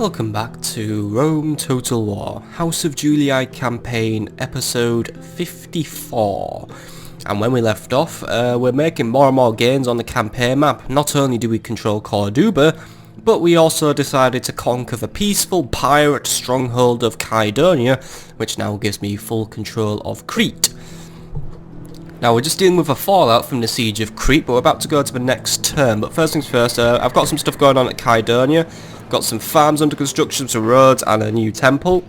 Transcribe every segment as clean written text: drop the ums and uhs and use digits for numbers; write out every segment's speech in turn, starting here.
Welcome back to Rome Total War, House of Julii campaign episode 54. And when we left off, we're making more and more gains on the campaign map. Not only do we control Corduba, but we also decided to conquer the peaceful pirate stronghold of Kydonia, which now gives me full control of Crete. Now we're just dealing with a fallout from the siege of Crete, but we're about to go to the next turn. But first things first, I've got some stuff going on at Kydonia. Got some farms under construction, some roads and a new temple.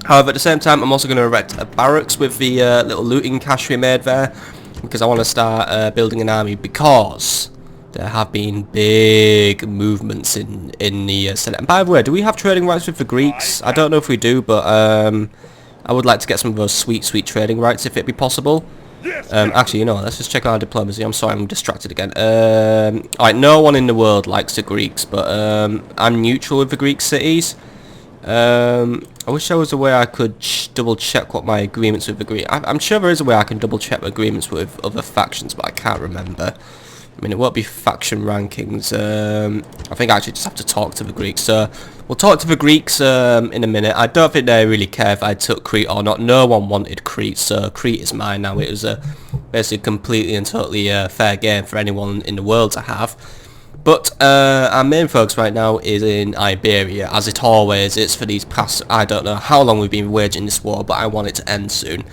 However, at the same time I'm also going to erect a barracks with the little looting cache we made there, because I want to start building an army, because there have been big movements in the Senate. And by the way, do we have trading rights with the Greeks? I don't know if we do, but I would like to get some of those sweet trading rights if it be possible. Actually, you know, let's just check our diplomacy. I'm sorry, I'm distracted again. Alright, no one in the world likes the Greeks, but I'm neutral with the Greek cities. I wish there was a way I could double check what my agreements with the Greeks. I'm sure there is a way I can double check agreements with other factions, but I can't remember. I mean, it won't be faction rankings. I think I actually just have to talk to the Greeks. So we'll talk to the Greeks in a minute. I don't think they really care if I took Crete or not. No one wanted Crete, so Crete is mine now. It was basically completely and totally fair game for anyone in the world to have. But our main focus right now is in Iberia, as it always is for these past, I don't know how long we've been waging this war, but I want it to end soon.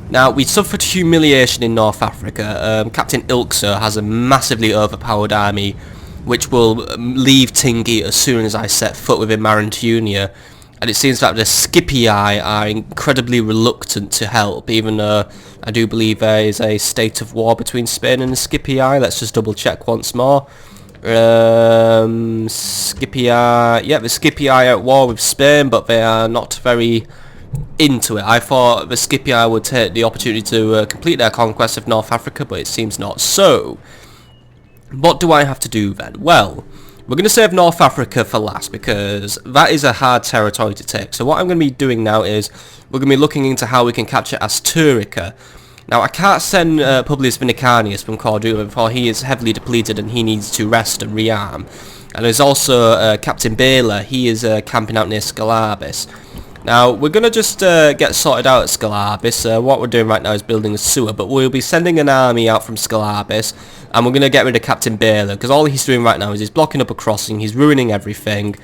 Now, we suffered humiliation in North Africa. Captain Ilxo has a massively overpowered army, which will leave Tingi as soon as I set foot within Marantunia. And it seems that the Scipii are incredibly reluctant to help, even though I do believe there is a state of war between Spain and the Scipii. Let's just double check once more. Scipii, yeah, the Scipii are at war with Spain, but they are not very into it. I thought the Scipii would take the opportunity to complete their conquest of North Africa, but it seems not so. What do I have to do then? Well, we're going to save North Africa for last, because that is a hard territory to take. So what I'm going to be doing now is we're going to be looking into how we can capture Asturica. Now, I can't send Publius Vinicanius from Corduba before he is heavily depleted and he needs to rest and rearm. And there's also Captain Bela. He is camping out near Scalabis. Now, we're going to just get sorted out at Scalabis. What we're doing right now is building a sewer, but we'll be sending an army out from Scalabis, and we're going to get rid of Captain Bela, because all he's doing right now is he's blocking up a crossing, he's ruining everything,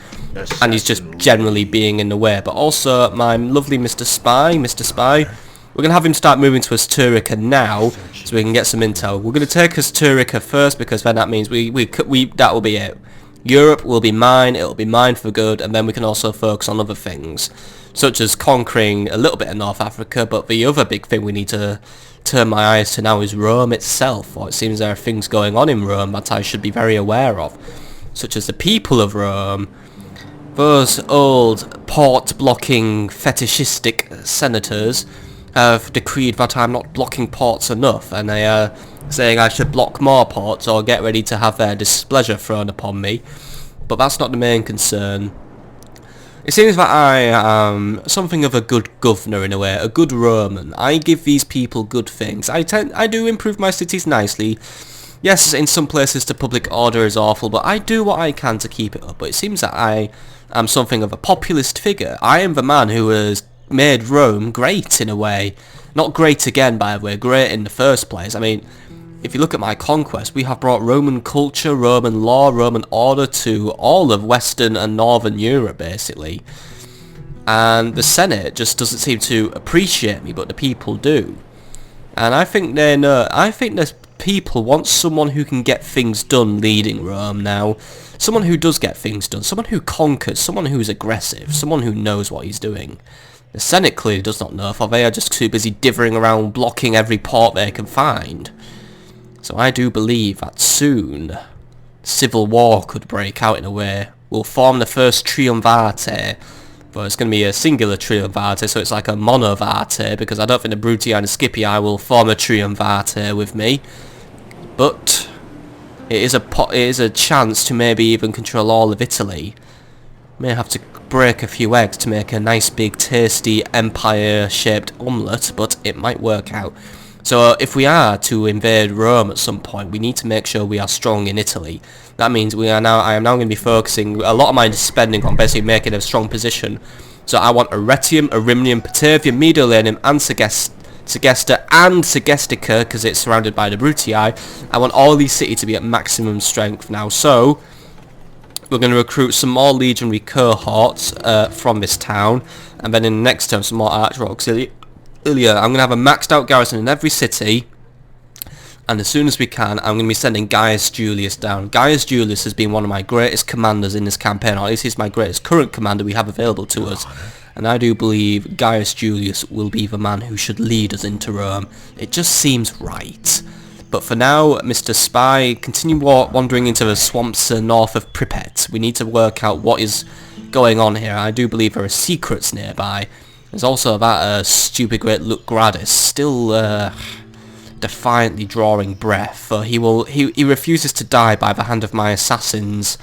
and he's just generally being in the way. But also, my lovely Mr. Spy, we're going to have him start moving to Asturica now, so we can get some intel. We're going to take Asturica first, because then that means that will be it. Europe will be mine, it'll be mine for good, and then we can also focus on other things, such as conquering a little bit of North Africa. But the other big thing we need to turn my eyes to now is Rome itself, or it seems there are things going on in Rome that I should be very aware of, such as the people of Rome. Those old port-blocking fetishistic senators have decreed that I'm not blocking ports enough, and they are saying I should block more ports or get ready to have their displeasure thrown upon me. But that's not the main concern. It seems that I am something of a good governor in a way, a good Roman. I give these people good things. I do improve my cities nicely. Yes, in some places the public order is awful, but I do what I can to keep it up. But it seems that I am something of a populist figure. I am the man who has made Rome great in a way. Not great again, by the way, great in the first place. I mean, if you look at my conquest, we have brought Roman culture, Roman law, Roman order to all of Western and Northern Europe, basically. And the Senate just doesn't seem to appreciate me, but the people do. And I think they know. I think the people want someone who can get things done leading Rome now. Someone who does get things done. Someone who conquers. Someone who's aggressive. Someone who knows what he's doing. The Senate clearly does not know, for they are just too busy dithering around blocking every port they can find. So I do believe that soon civil war could break out in a way. We'll form the first triumvirate, but it's going to be a singular triumvirate, so it's like a monovate, because I don't think the Brutii and the Scipii will form a triumvirate with me. But it is a chance to maybe even control all of Italy. May have to break a few eggs to make a nice big tasty empire-shaped omelette, but it might work out. So if we are to invade Rome at some point, we need to make sure we are strong in Italy. That means I am now going to be focusing a lot of my spending on basically making a strong position. So I want Arretium, Arimnium, Patavium, Mediolanum, and Segesta and Segestica, because it's surrounded by the Brutii. I want all these cities to be at maximum strength now. So we're going to recruit some more legionary cohorts from this town, and then in the next turn some more archer auxilia. I'm going to have a maxed out garrison in every city, and as soon as we can, I'm going to be sending Gaius Julius down. Gaius Julius has been one of my greatest commanders in this campaign, or at least he's my greatest current commander we have available to us. And I do believe Gaius Julius will be the man who should lead us into Rome. It just seems right. But for now, Mr. Spy, continue wandering into the swamps north of Pripyat. We need to work out what is going on here. I do believe there are secrets nearby. There's also that stupid great Lucgradus still defiantly drawing breath. He refuses to die by the hand of my assassins.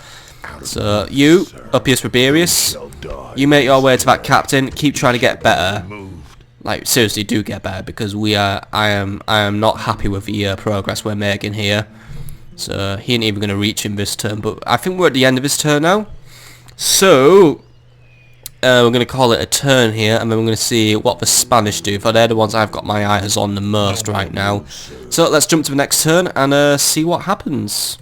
So you, Appius Rabirius, you make your way to that captain. Keep trying to get better. Like, seriously, do get better, because I am not happy with the progress we're making here. So he ain't even going to reach him this turn, but I think we're at the end of his turn now. So we're going to call it a turn here, and then we're going to see what the Spanish do, for they're the ones I've got my eyes on the most right now. So let's jump to the next turn and see what happens.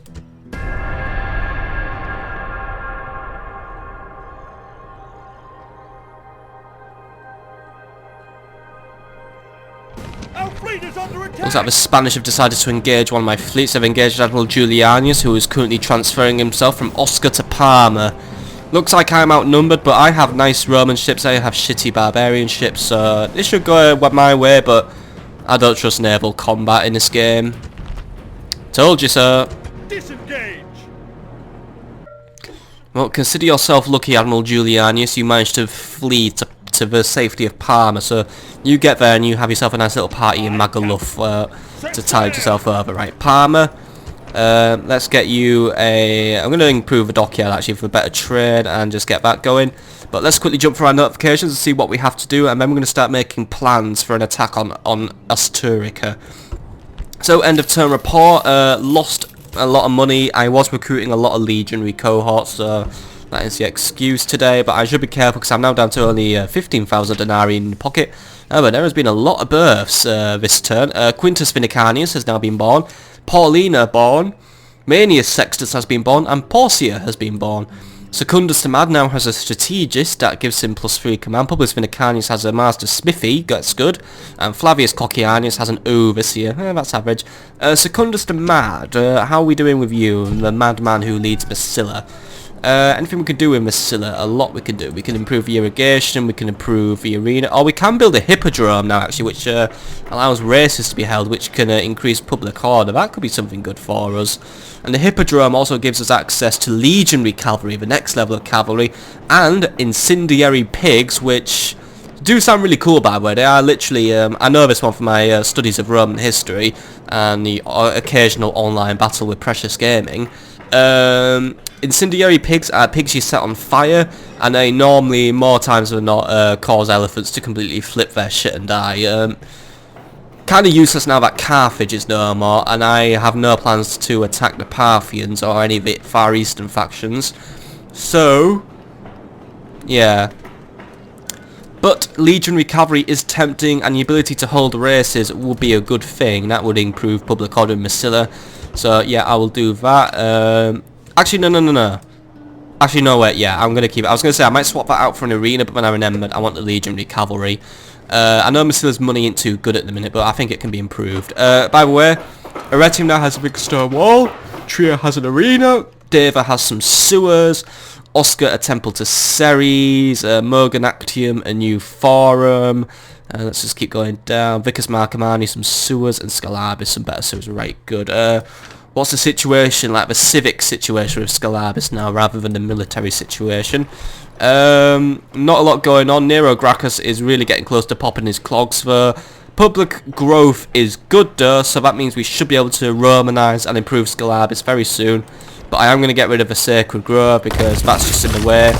Looks like the Spanish have decided to engage one of my fleets. They've engaged Admiral Julianus, who is currently transferring himself from Oscar to Parma. Looks like I'm outnumbered, but I have nice Roman ships. I have shitty barbarian ships, so this should go my way, but I don't trust naval combat in this game. Told you so. Disengage. Well, consider yourself lucky, Admiral Julianus. You managed to flee to the safety of Parma, so you get there and you have yourself a nice little party in Magaluf to tide yourself over. Right, Parma, let's get you I'm going to improve the dockyard actually for better trade and just get that going, but let's quickly jump for our notifications and see what we have to do, and then we're going to start making plans for an attack on Asturica. So end of turn report, lost a lot of money. I was recruiting a lot of legionary cohorts, so that is the excuse today, but I should be careful because I'm now down to only 15,000 denarii in the pocket. But there has been a lot of births this turn. Quintus Vinicanius has now been born, Paulina born, Manius Sextus has been born, and Porcia has been born. Secundus Tamad now has a strategist that gives him +3 command. Publius Vinicanius has a master smithy, that's good, and Flavius Cocianius has an overseer, that's average. Secundus Tamad, how are we doing with you, the madman who leads Massilla? Anything we can do with Massilla? A lot we can do. We can improve the irrigation, we can improve the arena, or we can build a hippodrome now actually, which allows races to be held, which can increase public order. That could be something good for us. And the hippodrome also gives us access to legionary cavalry, the next level of cavalry, and incendiary pigs, which do sound really cool, by the way. They are literally, I know this one from my studies of Roman history and the occasional online battle with Precious Gaming. Incendiary pigs are pigs you set on fire, and they normally, more times than not, cause elephants to completely flip their shit and die. Kind of useless now that Carthage is no more, and I have no plans to attack the Parthians or any of the Far Eastern factions. So, yeah. But legionary cavalry is tempting, and the ability to hold races would be a good thing. That would improve public order in Massilla. So yeah, I will do that. Actually, no. Actually, no, wait, yeah, I'm going to keep it. I was going to say I might swap that out for an arena, but then I remembered I want the legionary cavalry. I know Massilla's money ain't too good at the minute, but I think it can be improved. By the way, Arretium now has a big stone wall, Trier has an arena, Deva has some sewers, Oscar a temple to Ceres, Mogonactium a new forum. Let's just keep going down. Vicus Marcomanni some sewers, and Scalabis some better sewers. Right, good. What's the situation, like the civic situation with Scalabis now, rather than the military situation? Not a lot going on. Nero Gracchus is really getting close to popping his clogs for. Public growth is good though, so that means we should be able to Romanize and improve Scalabis very soon. But I am going to get rid of the Sacred Grove because that's just in the way.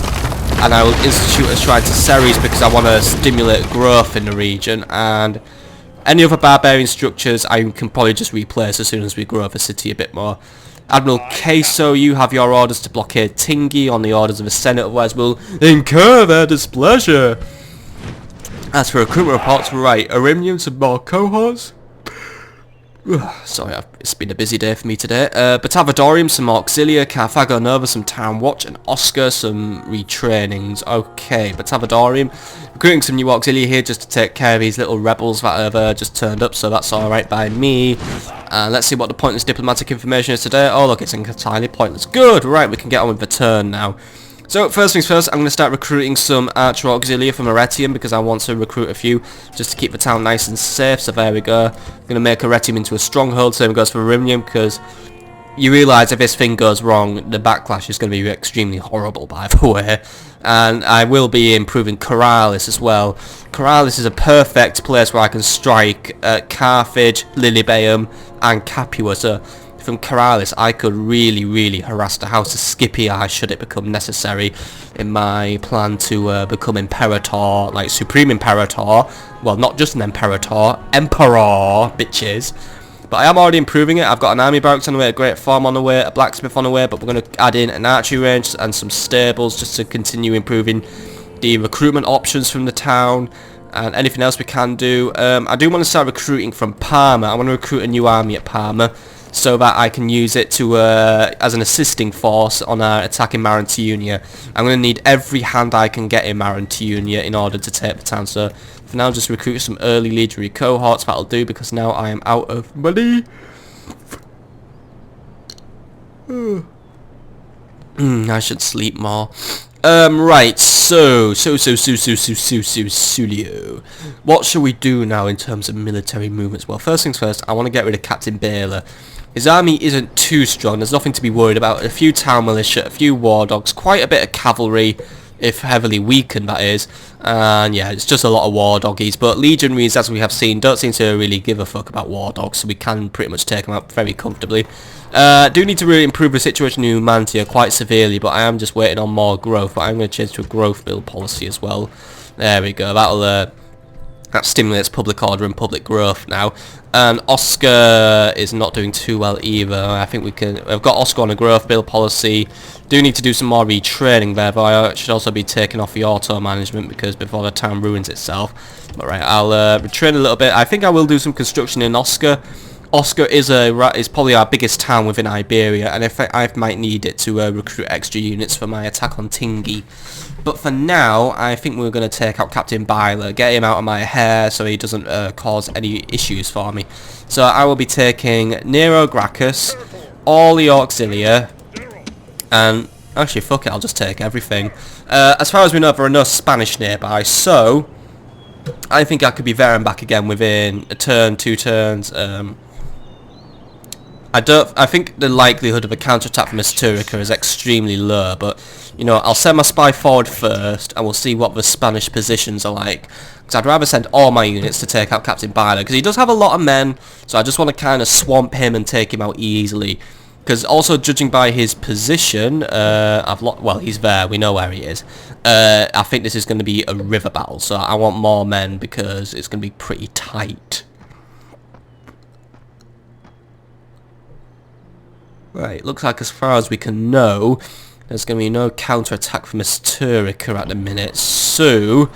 And I will institute a shrine to Ceres because I want to stimulate growth in the region. And Any other barbarian structures I can probably just replace as soon as we grow the city a bit more. Admiral Queso, you have your orders to blockade Tingi on the orders of the Senate, otherwise we'll incur their displeasure. As for recruitment reports, right, Arimium, some more cohorts. Sorry, it's been a busy day for me today. Batavadorium, some more auxilia, Carthago Nova, some town watch, and Oscar, some retrainings. Okay, Batavadorium, recruiting some new auxilia here just to take care of these little rebels that have just turned up, so that's alright by me. Let's see what the pointless diplomatic information is today. Oh look, it's entirely pointless. Good, right, we can get on with the turn now. So first things first, I'm going to start recruiting some Archer Auxilia from Aretium because I want to recruit a few just to keep the town nice and safe. So there we go. I'm going to make Aretium into a stronghold. Same goes for Rimnium because you realise if this thing goes wrong, the backlash is going to be extremely horrible, by the way. And I will be improving Corralis as well. Corralis is a perfect place where I can strike Carthage, Lilybaeum and Capua. So from Corralis, I could really harass the House of Scipii should it become necessary in my plan to become Imperator, like Supreme Imperator. Well, not just an Imperator, Emperor, bitches. But I am already improving it. I've got an army barracks on the way, a great farm on the way, a blacksmith on the way, but we're going to add in an archery range and some stables just to continue improving the recruitment options from the town. And anything else we can do. I do want to start recruiting from Parma. I want to recruit a new army at Parma, so that I can use it to as an assisting force on our attack in Marantiunia. I'm going to need every hand I can get in Marantiunia in order to take the town. So for now, just recruit some early legionary cohorts. That'll do because now I am out of money. I should sleep more. Right, so what shall we do now in terms of military movements? Well, first things first, I want to get rid of Captain Baylor. His army isn't too strong, there's nothing to be worried about. A few town militia, a few war dogs, quite a bit of cavalry, if heavily weakened that is. And yeah, it's just a lot of war doggies. But legionaries, as we have seen, don't seem to really give a fuck about war dogs, so we can pretty much take them out very comfortably. Do need to really improve the situation in Numantia quite severely, but I am just waiting on more growth. But I'm going to change to a growth build policy as well. There we go, that stimulates public order and public growth now. And Oscar is not doing too well either. I think we've got Oscar on a growth build policy. Do need to do some more retraining there, but I should also be taking off the auto management because before the town ruins itself. But right, I'll retrain a little bit. I think I will do some construction in Oscar. Oscar is probably our biggest town within Iberia, and if I might need it to recruit extra units for my attack on Tingi. But for now, I think we're going to take out Captain Byler, get him out of my hair so he doesn't cause any issues for me. So I will be taking Nero Gracchus, all the Auxilia, and actually fuck it, I'll just take everything. As far as we know, there are no Spanish nearby, so I think I could be there and back again within a turn, 2 turns. I think the likelihood of a counterattack from Asturica is extremely low, but you know, I'll send my spy forward first and we'll see what the Spanish positions are like, because I'd rather send all my units to take out Captain Byler, because he does have a lot of men, so I just want to kind of swamp him and take him out easily. Because also, judging by his position, well, he's there, we know where he is. I think this is going to be a river battle, so I want more men because it's going to be pretty tight. Right, looks like as far as we can know, there's going to be no counter-attack from Asturica at the minute, so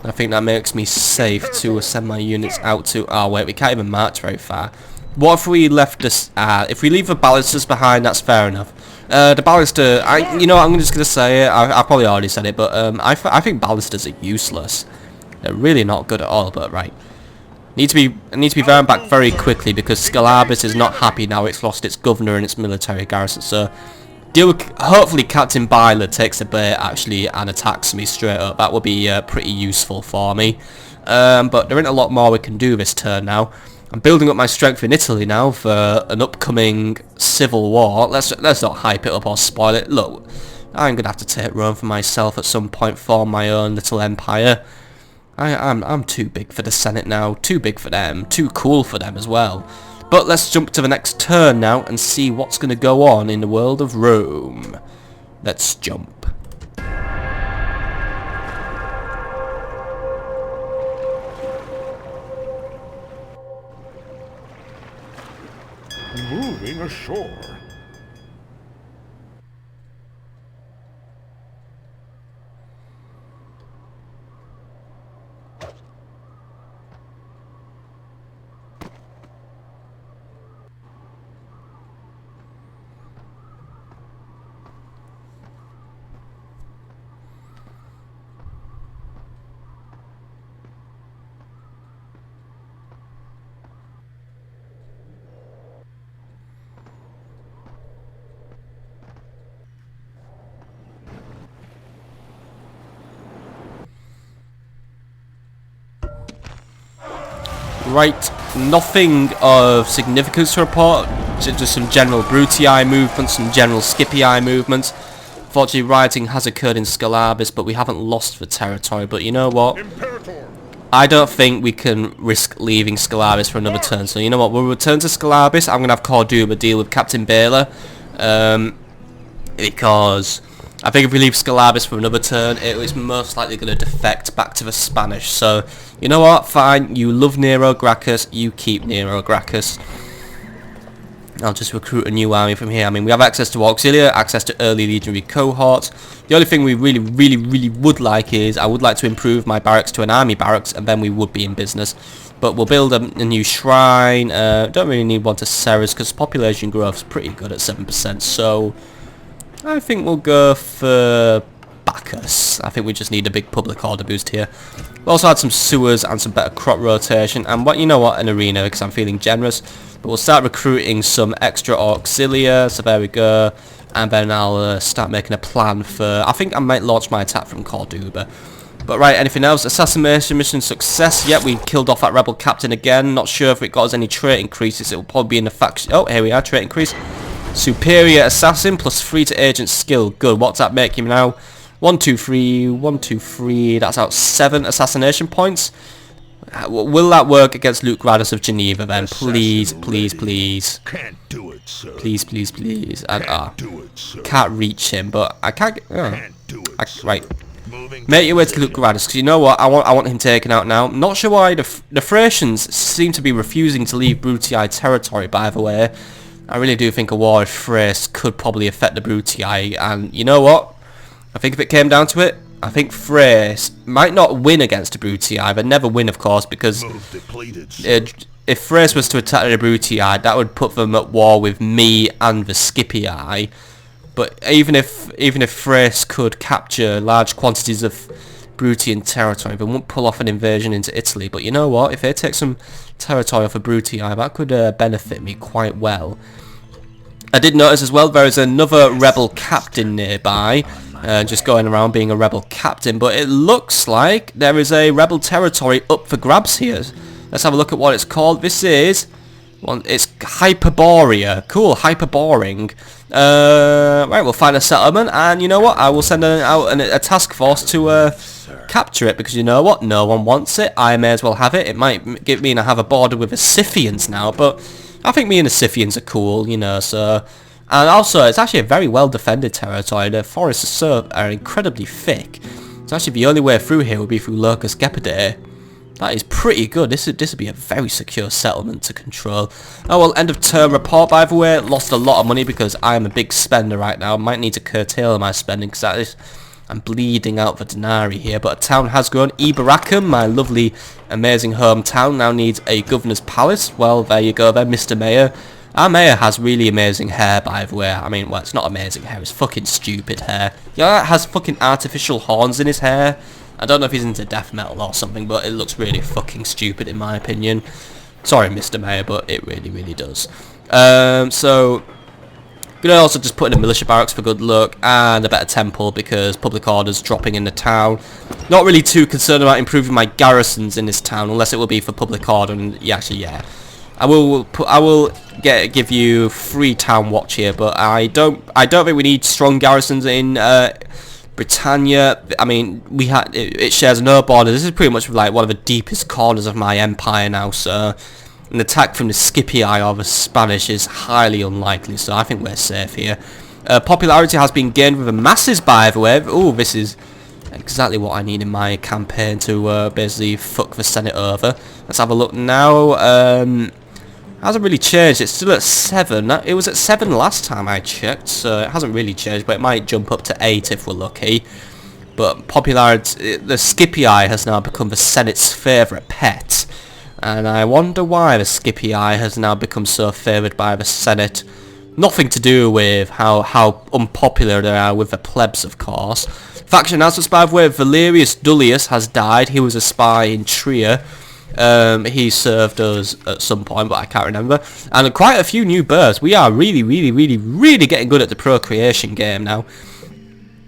I think that makes me safe to send my units out to... Oh wait, we can't even march very far. What if we left this... if we leave the ballistas behind, that's fair enough. The ballista... you know, I'm just going to say it, I probably already said it, but I think ballistas are useless. They're really not good at all, but right. Need to be there and back very quickly because Scalabus is not happy now. It's lost its governor and its military garrison. So, hopefully Captain Byler takes a bait actually and attacks me straight up. That would be pretty useful for me. But there ain't a lot more we can do this turn now. I'm building up my strength in Italy now for an upcoming civil war. Let's not hype it up or spoil it. Look, I'm gonna have to take Rome for myself at some point, form my own little empire. I'm too big for the Senate now, too big for them, too cool for them as well. But let's jump to the next turn now and see what's going to go on in the world of Rome. Let's jump. ashore. Right, nothing of significance to report, just some general Brutii movements, some general Scipii movements. Unfortunately, rioting has occurred in Scalabis, but we haven't lost the territory. But you know what? Imperator. I don't think we can risk leaving Scalabis for another turn. So you know what? We'll return to Scalabis. I'm going to have Corduba deal with Captain Baylor. Because I think if we leave Scalabis for another turn, it is most likely going to defect back to the Spanish. So, you know what? Fine. You love Nero Gracchus. You keep Nero Gracchus. I'll just recruit a new army from here. I mean, we have access to Auxilia, access to early legionary cohorts. The only thing we really would like is I would like to improve my barracks to an army barracks, and then we would be in business. But we'll build a new shrine. Don't really need one to Ceres because population growth is pretty good at 7%. So I think we'll go for Bacchus. I think we just need a big public order boost here. We also had some sewers and some better crop rotation, and what, you know what, an arena because I'm feeling generous. But we'll start recruiting some extra auxilia, so there we go. And then I'll start making a plan for... I think I might launch my attack from Corduba. But right, anything else? Assassination mission success. Yep, we killed off that rebel captain again. Not sure if it got us any trait increases. It will probably be in the faction... Oh, here we are, trait increase. Superior assassin plus 3 to agent skill. Good, what's that make him now? 1, 2, 3, 1, 2, 3. That's out 7 assassination points. Will that work against Luke Gradus of Geneva then? Please, please, please. Can't do it, sir. Please, please, please. Can't do it, sir. Can't reach him, but I can't... Can't do it, sir. Right. Moving Make your way to Luke Gradus, because you know what? I want him taken out now. Not sure why the Thracians seem to be refusing to leave Brutii territory, by the way. I really do think a war with Thrace could probably affect the Brutii, and you know what? I think if it came down to it, I think Thrace might not win against the Brutii, but never win, of course, because if Thrace was to attack the Brutii, that would put them at war with me and the Scipii. But even if Thrace could capture large quantities of Brutian territory, they won't pull off an invasion into Italy. But you know what? If they take some territory off of Brutii, that could benefit me quite well. I did notice as well there is another rebel captain nearby. Just going around being a rebel captain, but it looks like there is a rebel territory up for grabs here. Let's have a look at what it's called. This is it's Hyperborea. Cool, Hyperboring. Right, we'll find a settlement, and you know what? I will send out a task force to capture it, because you know what? No one wants it. I may as well have it. It might mean I have a border with the Scythians now, but I think me and the Scythians are cool, you know, so... And also, it's actually a very well-defended territory. The forests are incredibly thick. So actually, the only way through here would be through Locus Gepidae. That is pretty good. This would be a very secure settlement to control. Oh, well, end of term report, by the way. Lost a lot of money because I am a big spender right now. Might need to curtail my spending because I'm bleeding out the denarii here. But a town has grown. Iberacum, my lovely, amazing hometown, now needs a governor's palace. Well, there you go then, Mr. Mayor. Our mayor has really amazing hair, by the way. I mean, well, it's not amazing hair, it's fucking stupid hair. Yeah, it has fucking artificial horns in his hair. I don't know if he's into death metal or something, but it looks really fucking stupid in my opinion. Sorry, Mr. Mayor, but it really does. So, gonna also just put in a militia barracks for good luck, and a better temple because public order's dropping in the town. Not really too concerned about improving my garrisons in this town, unless it will be for public order, and yeah, actually, yeah. I will give you free town watch here, but I don't think we need strong garrisons in Britannia. I mean, it shares no border. This is pretty much like one of the deepest corners of my empire now, so an attack from the Scipii or the Spanish is highly unlikely. So I think we're safe here. Popularity has been gained with the masses, by the way. Oh, this is exactly what I need in my campaign to basically fuck the Senate over. Let's have a look now. Hasn't really changed. It's still at 7. It was at 7 last time I checked, so it hasn't really changed, but it might jump up to 8 if we're lucky. But popularity, the Scipii has now become the Senate's favourite pet. And I wonder why the Scipii has now become so favoured by the Senate. Nothing to do with how unpopular they are with the plebs, of course. Faction announcements, by the way. Valerius Dullius has died. He was a spy in Trier. He served us at some point, but I can't remember. And quite a few new births. We are really getting good at the procreation game now.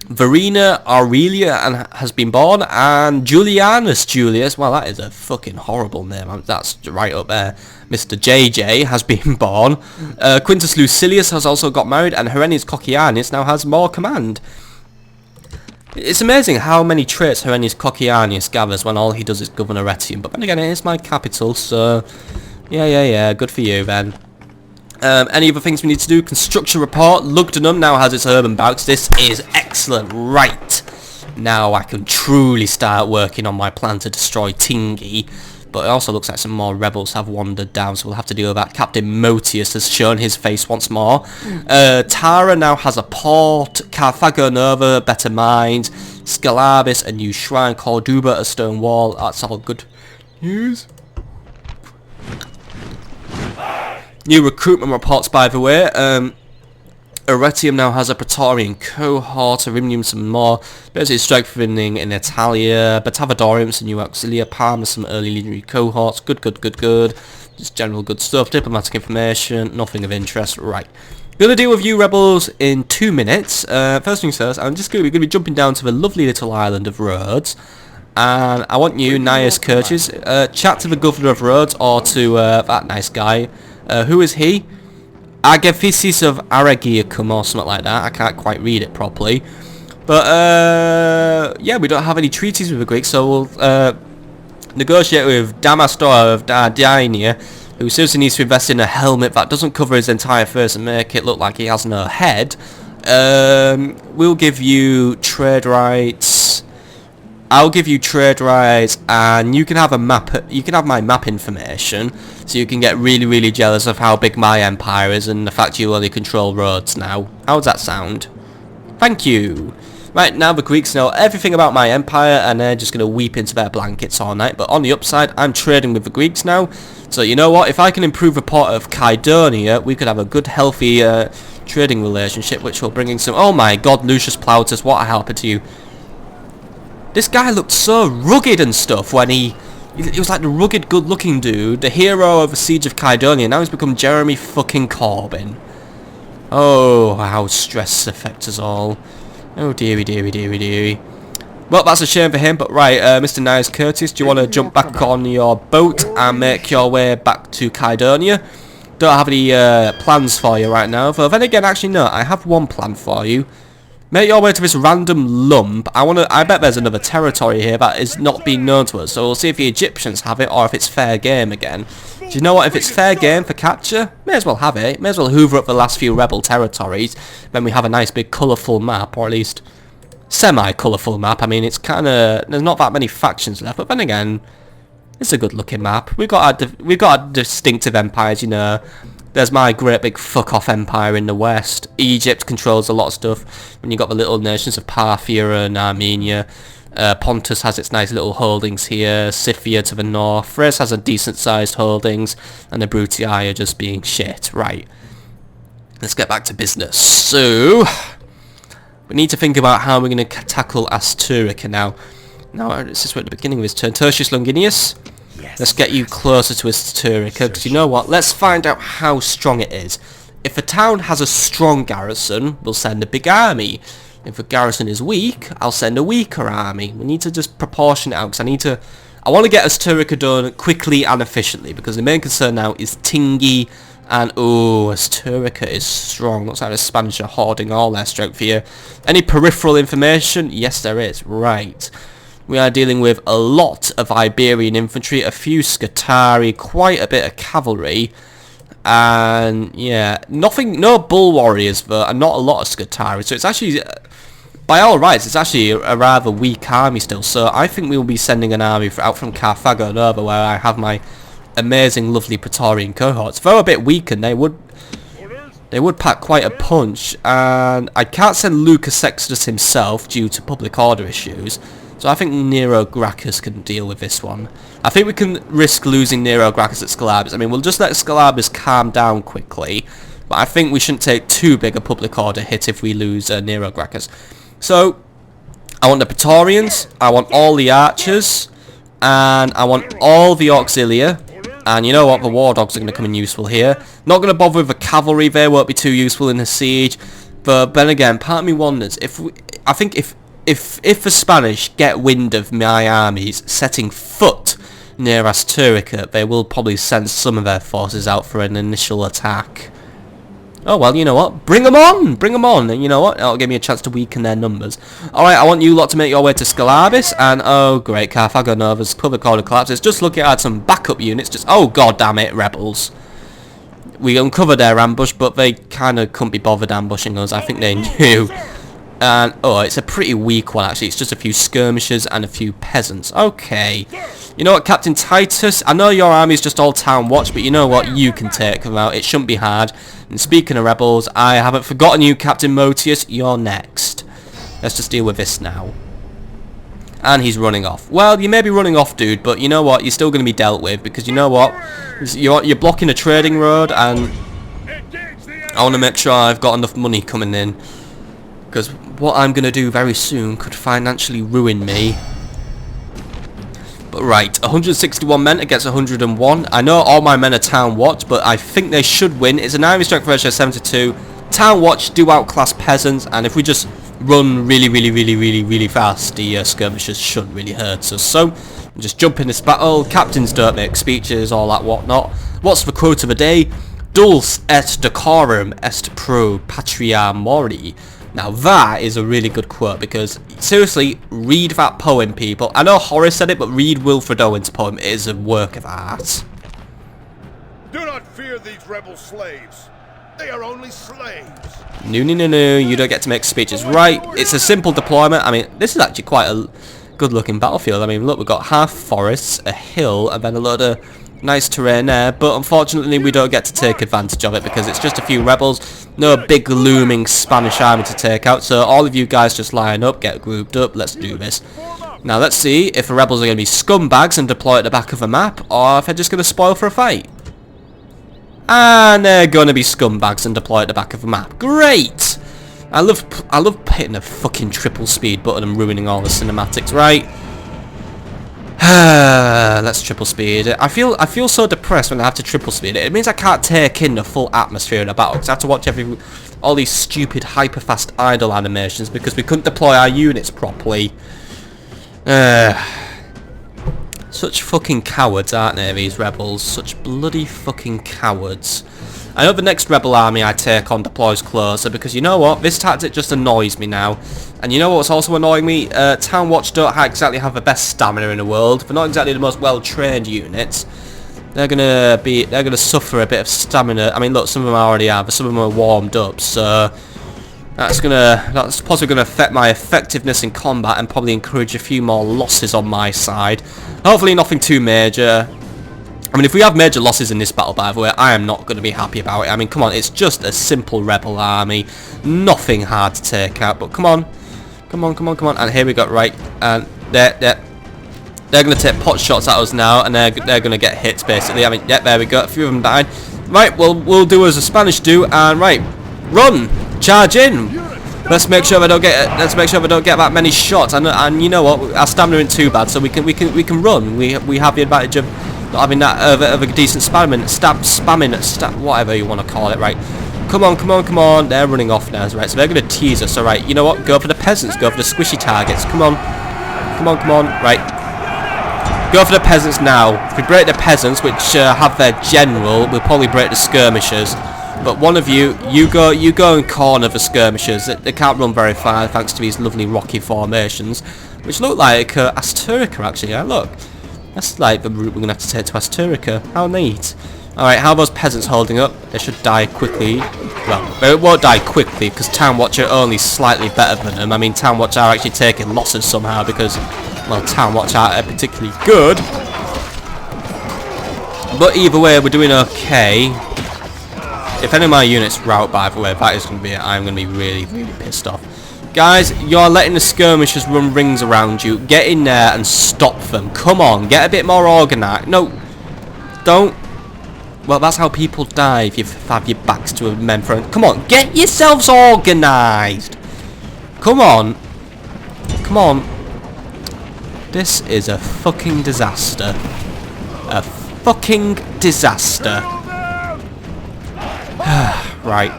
Verena Aurelia has been born, and Julianus Julius, well, that is a fucking horrible name. That's right up there. Mr. JJ has been born. Quintus Lucilius has also got married, and Herennius Cocceianus now has more command. It's amazing how many traits Herennius Cocceianus gathers when all he does is govern Arretium. But then again, it is my capital, so yeah, good for you then. Any other things we need to do? Construction report. Lugdunum now has its urban barracks. This is excellent. Right. Now I can truly start working on my plan to destroy Tingi. But it also looks like some more rebels have wandered down, so we'll have to deal with that. Captain Motius has shown his face once more. Tara now has a port. Carthago Nova, better mines. Scalabis, a new shrine. Corduba, a stone wall. That's all good news. New recruitment reports, by the way. Arretium now has a Praetorian cohort, Arimnium some more, basically strengthening in Italia, Batavadorium some new auxilia, Parma some early legionary cohorts, good. Just general good stuff, diplomatic information, nothing of interest, right. Gonna deal with you rebels in 2 minutes. First things first, I'm just gonna be jumping down to the lovely little island of Rhodes. And I want you, Gnaeus Curtius, chat to the governor of Rhodes, or to that nice guy. Who is he? Agaphysis of Aragiacum or something like that. I can't quite read it properly. But, yeah, we don't have any treaties with the Greeks, so we'll negotiate with Damastor of Dardania, who seriously needs to invest in a helmet that doesn't cover his entire face and make it look like he has no head. We'll give you trade rights. I'll give you trade rights, and you can have a map. You can have my map information, so you can get really jealous of how big my empire is and the fact you only control Rhodes now. How does that sound? Thank you. Right, now the Greeks know everything about my empire, and they're just going to weep into their blankets all night. But on the upside, I'm trading with the Greeks now. So you know what? If I can improve the port of Kydonia, we could have a good, healthy trading relationship, which will bring in some... Oh my god, Lucius Plautus, what a helper to you. This guy looked so rugged and stuff when he was like the rugged, good-looking dude, the hero of the Siege of Kydonia. Now he's become Jeremy fucking Corbyn. Oh, how stress affects us all. Oh, dearie. Well, that's a shame for him, but right, Mr. Gnaeus Curtius, do you want to jump back on your boat and make your way back to Kydonia? Don't have any plans for you right now, though then again, actually no, I have one plan for you. Make your way to this random lump. I bet there's another territory here that is not being known to us, so we'll see if the Egyptians have it or if it's fair game again. Do you know what? If it's fair game for capture, may as well have it. May as well hoover up the last few rebel territories. Then we have a nice big colourful map, or at least semi-colourful map. I mean, it's kind of... There's not that many factions left, but then again, it's a good-looking map. We've got our distinctive empires, you know. There's my great big fuck-off empire in the west. Egypt controls a lot of stuff. When you've got the little nations of Parthia and Armenia. Pontus has its nice little holdings here. Scythia to the north. Thrace has a decent-sized holdings. And the Brutii are just being shit. Right. Let's get back to business. So, we need to think about how we're going to tackle Asturica now. Now, this is at the beginning of his turn. Tertius Longinius. Let's get you closer to Asturica, because you know what? Let's find out how strong it is. If a town has a strong garrison, we'll send a big army. If a garrison is weak, I'll send a weaker army. We need to just proportion it out, because I want to get Asturica done quickly and efficiently, because the main concern now is Tingi, and Asturica is strong. Looks like the Spanish are hoarding all their strength here. Any peripheral information? Yes, there is. Right. We are dealing with a lot of Iberian infantry, a few Scutari, quite a bit of cavalry, and yeah, no bull warriors though, and not a lot of Scutari. So it's actually, by all rights, it's actually a rather weak army still. So I think we will be sending an army out from Carthago Nova, where I have my amazing, lovely Praetorian cohorts. Though a bit weakened, they would pack quite a punch, and I can't send Lucas Sextus himself due to public order issues, so I think Nero Gracchus can deal with this one. I think we can risk losing Nero Gracchus at Scalabus. I mean, we'll just let Scalabus calm down quickly, but I think we shouldn't take too big a public order hit if we lose Nero Gracchus. So, I want the Praetorians, I want all the archers, and I want all the auxilia. And you know what, the war dogs are going to come in useful here. Not going to bother with the cavalry, they won't be too useful in the siege. But then again, part of me wonders, I think if the Spanish get wind of my armies setting foot near Asturica, they will probably send some of their forces out for an initial attack. Oh well, you know what? Bring them on! And you know what? That'll give me a chance to weaken their numbers. Alright, I want you lot to make your way to Scalabis, and oh great, Carthago Nova's public order collapses. Just looking at some backup units, oh god damn it, rebels. We uncovered their ambush, but they kind of couldn't be bothered ambushing us. I think they knew. And, oh, it's a pretty weak one, actually. It's just a few skirmishes and a few peasants. Okay. You know what, Captain Titus? I know your army's just all town watch, but you know what? You can take them out. It shouldn't be hard. And speaking of rebels, I haven't forgotten you, Captain Motius. You're next. Let's just deal with this now. And he's running off. Well, you may be running off, dude, but you know what? You're still going to be dealt with, because you know what? You're blocking a trading road, and I want to make sure I've got enough money coming in. Because what I'm going to do very soon could financially ruin me. But right, 161 men against 101. I know all my men are town watch, but I think they should win. It's an army strength ratio of 72. Town watch do outclass peasants, and if we just run really fast, the skirmishes shouldn't really hurt us. So, just jump in this battle. Captains don't make speeches, all that whatnot. What's the quote of the day? Dulce et decorum est pro patria mori. Now that is a really good quote, because seriously, read that poem, people. I know Horace said it, but read Wilfred Owen's poem. It is a work of art. Do not fear these rebel slaves. They are only slaves. No, you don't get to make speeches. Right, it's a simple deployment. I mean, this is actually quite a good looking battlefield. I mean, look, we've got half forests, a hill, and then a load of nice terrain there, but unfortunately we don't get to take advantage of it because it's just a few rebels, no big looming Spanish army to take out. So all of you guys just line up, get grouped up, let's do this. Now let's see if the rebels are going to be scumbags and deploy at the back of a map, or if they're just going to spoil for a fight. And they're going to be scumbags and deploy at the back of a map. Great! I love hitting a fucking triple speed button and ruining all the cinematics, right? Let's triple speed. I feel so depressed when I have to triple speed it. It means I can't take in the full atmosphere in a battle, because I have to watch all these stupid hyper fast idle animations because we couldn't deploy our units properly. Such fucking cowards, aren't they, these rebels? Such bloody fucking cowards. I know the next rebel army I take on deploys closer, because you know what? This tactic just annoys me now. And you know what's also annoying me? Town Watch don't exactly have the best stamina in the world. They're not exactly the most well-trained units. They're gonna suffer a bit of stamina. I mean, look, some of them already have, some of them are warmed up, so that's possibly gonna affect my effectiveness in combat and probably encourage a few more losses on my side. Hopefully nothing too major. I mean, if we have major losses in this battle, by the way, I am not going to be happy about it. I mean, come on, it's just a simple rebel army. Nothing hard to take out, but come on. And here we go, right. And they're going to take pot shots at us now, and they're going to get hits, basically. I mean, yeah, there we go. A few of them died. Right, well, we'll do as the Spanish do, and right, run, charge in. Let's make sure they don't get that many shots. And you know what? Our stamina isn't too bad, so we can run. We have the advantage of not having that of a decent spamming, whatever you want to call it, right? Come on, they're running off now, right? So they're going to tease us, alright, you know what? Go for the peasants, go for the squishy targets, come on, right? Go for the peasants now. If we break the peasants, which have their general, we'll probably break the skirmishers. But one of you go and corner the skirmishers. They can't run very far thanks to these lovely rocky formations, which look like Asturica, actually, yeah, look. That's like the route we're going to have to take to Asturica. How neat. Alright, how are those peasants holding up? They should die quickly. Well, they won't die quickly because Town Watch are only slightly better than them. I mean, Town Watch are actually taking losses somehow because, well, Town Watch aren't particularly good. But either way, we're doing okay. If any of my units rout, by the way, that is going to be it. I'm going to be really, really pissed off. Guys, you're letting the skirmishers run rings around you. Get in there and stop them. Come on, get a bit more organised. No, don't. Well, that's how people die if you have your backs to a men front. Come on, get yourselves organised. Come on. Come on. This is a fucking disaster. A fucking disaster. Right.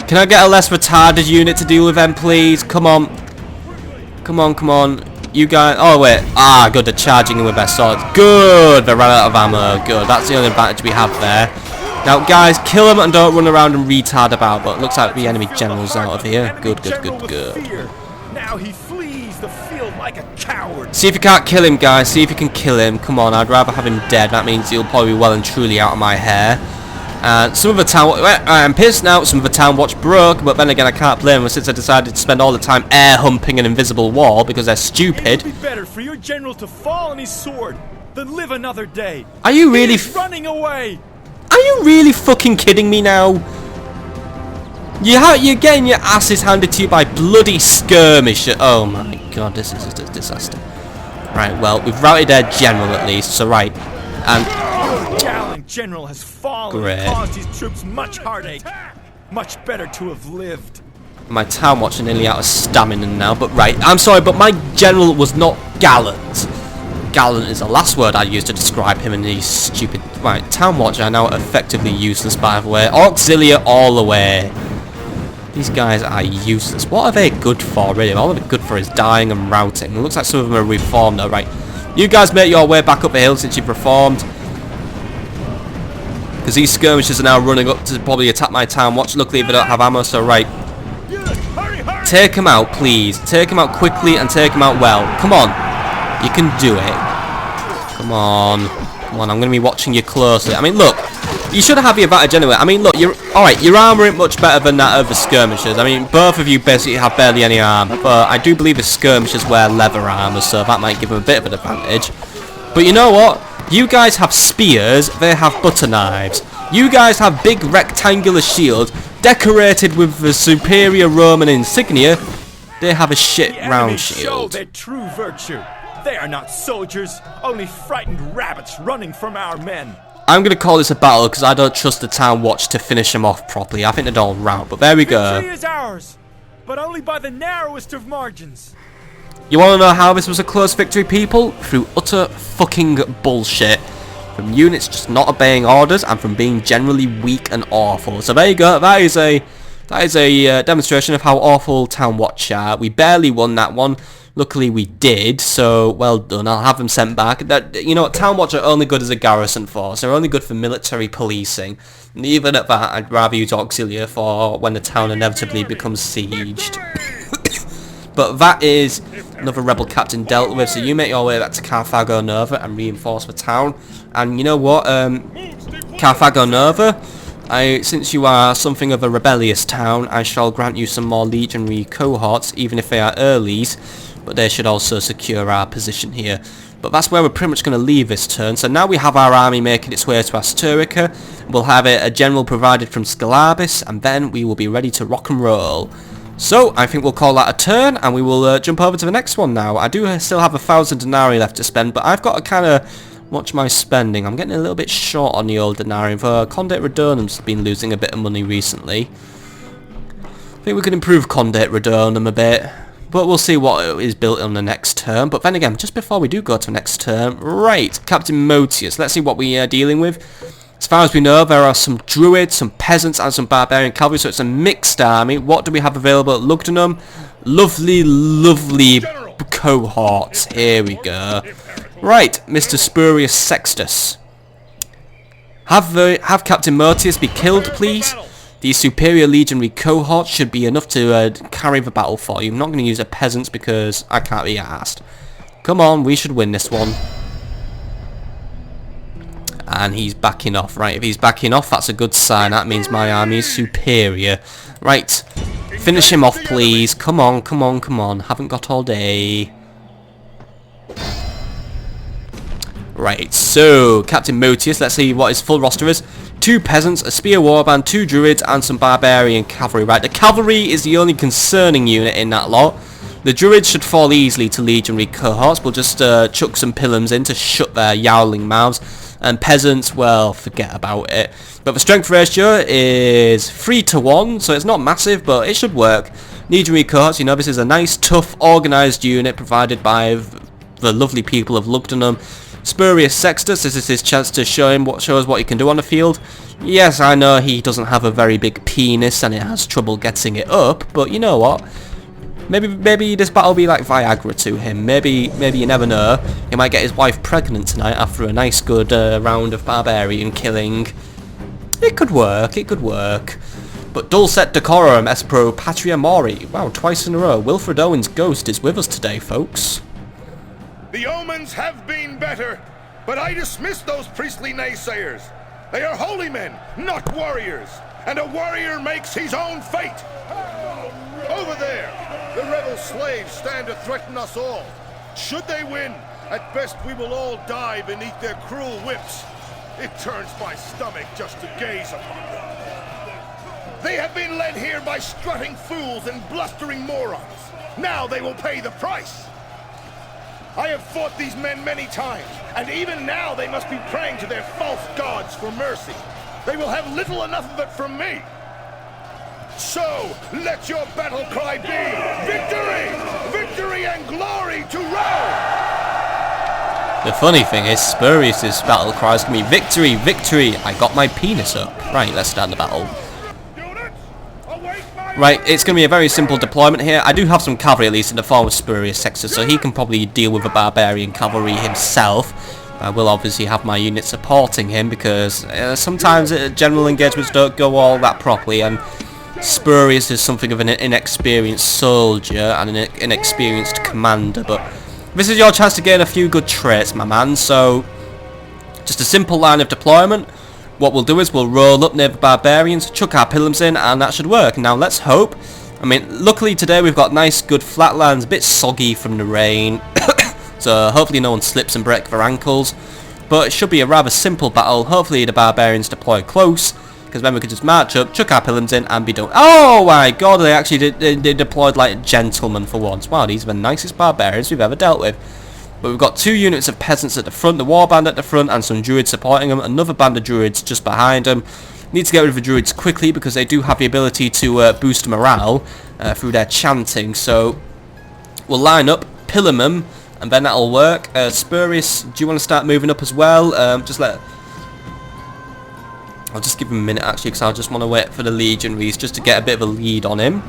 Can I get a less retarded unit to deal with them, please? Come on. Come on, come on. You guys... Oh, wait. Ah, good. They're charging in with their swords. Good. They ran out of ammo. Good. That's the only advantage we have there. Now, guys, kill them and don't run around and retard about. But it looks like the enemy general's out of here. Good, good, good, good. Now he flees the field like a coward. See if you can't kill him, guys. See if you can kill him. Come on. I'd rather have him dead. That means he'll probably be well and truly out of my hair. And some of the town... I'm pissed now. Some of the town watch broke, but then again, I can't blame them since I decided to spend all the time air humping an invisible wall because they're stupid. It would be better for your general to fall on his sword than live another day. Are you really... running away? Are you really fucking kidding me now? You're getting your asses handed to you by bloody skirmisher. Oh my god, this is a disaster. Right, well, we've routed their general at least, so right. And... gallant general has fallen and caused his troops much heartache. Much better to have lived. My town watch are nearly out of stamina now, but right. I'm sorry, but my general was not gallant. Gallant is the last word I'd use to describe him and these stupid... Right, town watch are now effectively useless, by the way. Auxilia all the way. These guys are useless. What are they good for, really? All they're good for is dying and routing. It looks like some of them are reformed, though. Right. You guys make your way back up the hill since you've reformed. Because these skirmishers are now running up to probably attack my town watch. Luckily, they don't have ammo, so right. Take them out, please. Take them out quickly and take them out well. Come on. You can do it. Come on. Come on, I'm going to be watching you closely. I mean, look. You should have your advantage anyway. I mean, look, alright, your armour ain't much better than that of the skirmishers. I mean, both of you basically have barely any armour. But I do believe the skirmishers wear leather armour, so that might give them a bit of an advantage. But you know what? You guys have spears, they have butter knives. You guys have big rectangular shields decorated with the superior Roman insignia. They have a shit round shield. Show their true virtue. They are not soldiers, only frightened rabbits running from our men. I'm going to call this a battle because I don't trust the town watch to finish them off properly. I think they're all round, but there we go. Victory is ours, but only by the narrowest of margins. You want to know how this was a close victory, people? Through utter fucking bullshit. From units just not obeying orders and from being generally weak and awful. So there you go. That is a demonstration of how awful town watch are. We barely won that one. Luckily we did, so well done. I'll have them sent back. You know what, town watch are only good as a garrison force. They're only good for military policing. And even at that, I'd rather use auxilia for when the town inevitably becomes sieged. But that is another rebel captain dealt with, so you make your way back to Carthago Nova and reinforce the town. And you know what, Carthago Nova, since you are something of a rebellious town, I shall grant you some more legionary cohorts, even if they are earlies. But they should also secure our position here. But that's where we're pretty much going to leave this turn. So now we have our army making its way to Asturica. We'll have a general provided from Scalabis, and then we will be ready to rock and roll. So I think we'll call that a turn, and we will jump over to the next one now. I do still have 1,000 denarii left to spend, but I've got to kind of watch my spending. I'm getting a little bit short on the old denarii, for Condate Redonum's been losing a bit of money recently. I think we can improve Condate Redonum a bit. But we'll see what is built on the next turn. But then again, just before we do go to the next turn, right, Captain Motius, let's see what we are dealing with. As far as we know, there are some druids, some peasants, and some barbarian cavalry, so it's a mixed army. What do we have available at Lugdunum? Lovely, lovely cohorts. Here we go. Right, Mr. Spurius Sextus. Have Captain Motius be killed, please. These superior legionary cohorts should be enough to carry the battle for you. I'm not going to use the peasants because I can't be asked. Come on, we should win this one. And he's backing off. Right, if he's backing off, that's a good sign. That means my army is superior. Right, finish him off, please. Come on, come on, come on. Haven't got all day. Right, so Captain Motius, let's see what his full roster is. 2 peasants, a spear warband, 2 druids, and some barbarian cavalry. Right, the cavalry is the only concerning unit in that lot. The druids should fall easily to legionary cohorts. We'll just chuck some pilums in to shut their yowling mouths. And peasants, well, forget about it. But the strength ratio is 3-to-1, so it's not massive, but it should work. Legionary cohorts, you know, this is a nice, tough, organised unit provided by the lovely people of Lugdunum. Spurious Sextus, this is his chance to show us what he can do on the field. Yes, I know he doesn't have a very big penis and it has trouble getting it up, but you know what? Maybe this battle will be like Viagra to him. Maybe you never know. He might get his wife pregnant tonight after a nice good round of barbarian killing. It could work, it could work. But dulcet decorum est pro patria mori. Wow, twice in a row. Wilfred Owen's ghost is with us today, folks. The omens have been better, but I dismiss those priestly naysayers. They are holy men, not warriors, and a warrior makes his own fate. Over there, the rebel slaves stand to threaten us all. Should they win, at best we will all die beneath their cruel whips. It turns my stomach just to gaze upon them. They have been led here by strutting fools and blustering morons. Now they will pay the price. I have fought these men many times, and even now they must be praying to their false gods for mercy. They will have little enough of it from me. So, let your battle cry be, victory! Victory and glory to Rome! The funny thing is, Spurious' battle cries can be victory, victory, I got my penis up. Right, let's start the battle. Right, it's going to be a very simple deployment here. I do have some cavalry at least in the form of Spurious Sextus, so he can probably deal with the barbarian cavalry himself. I will obviously have my unit supporting him because sometimes general engagements don't go all that properly, and Spurious is something of an inexperienced soldier and an inexperienced commander, but this is your chance to gain a few good traits, my man. So just a simple line of deployment. What we'll do is we'll roll up near the barbarians, chuck our pilums in, and that should work. Now let's hope. I mean, luckily today we've got nice good flatlands, a bit soggy from the rain, so hopefully no one slips and breaks their ankles. But it should be a rather simple battle. Hopefully the barbarians deploy close, because then we could just march up, chuck our pilums in, and be done. Oh my god, they actually they deployed like gentlemen for once. Wow, these are the nicest barbarians we've ever dealt with. But we've got 2 units of peasants at the front, the warband at the front, and some druids supporting them. Another band of druids just behind them. Need to get rid of the druids quickly because they do have the ability to boost morale through their chanting. So we'll line up, pilum them, and then that'll work. Spurious, do you want to start moving up as well? I'll just give him a minute actually, because I just want to wait for the legionaries just to get a bit of a lead on him.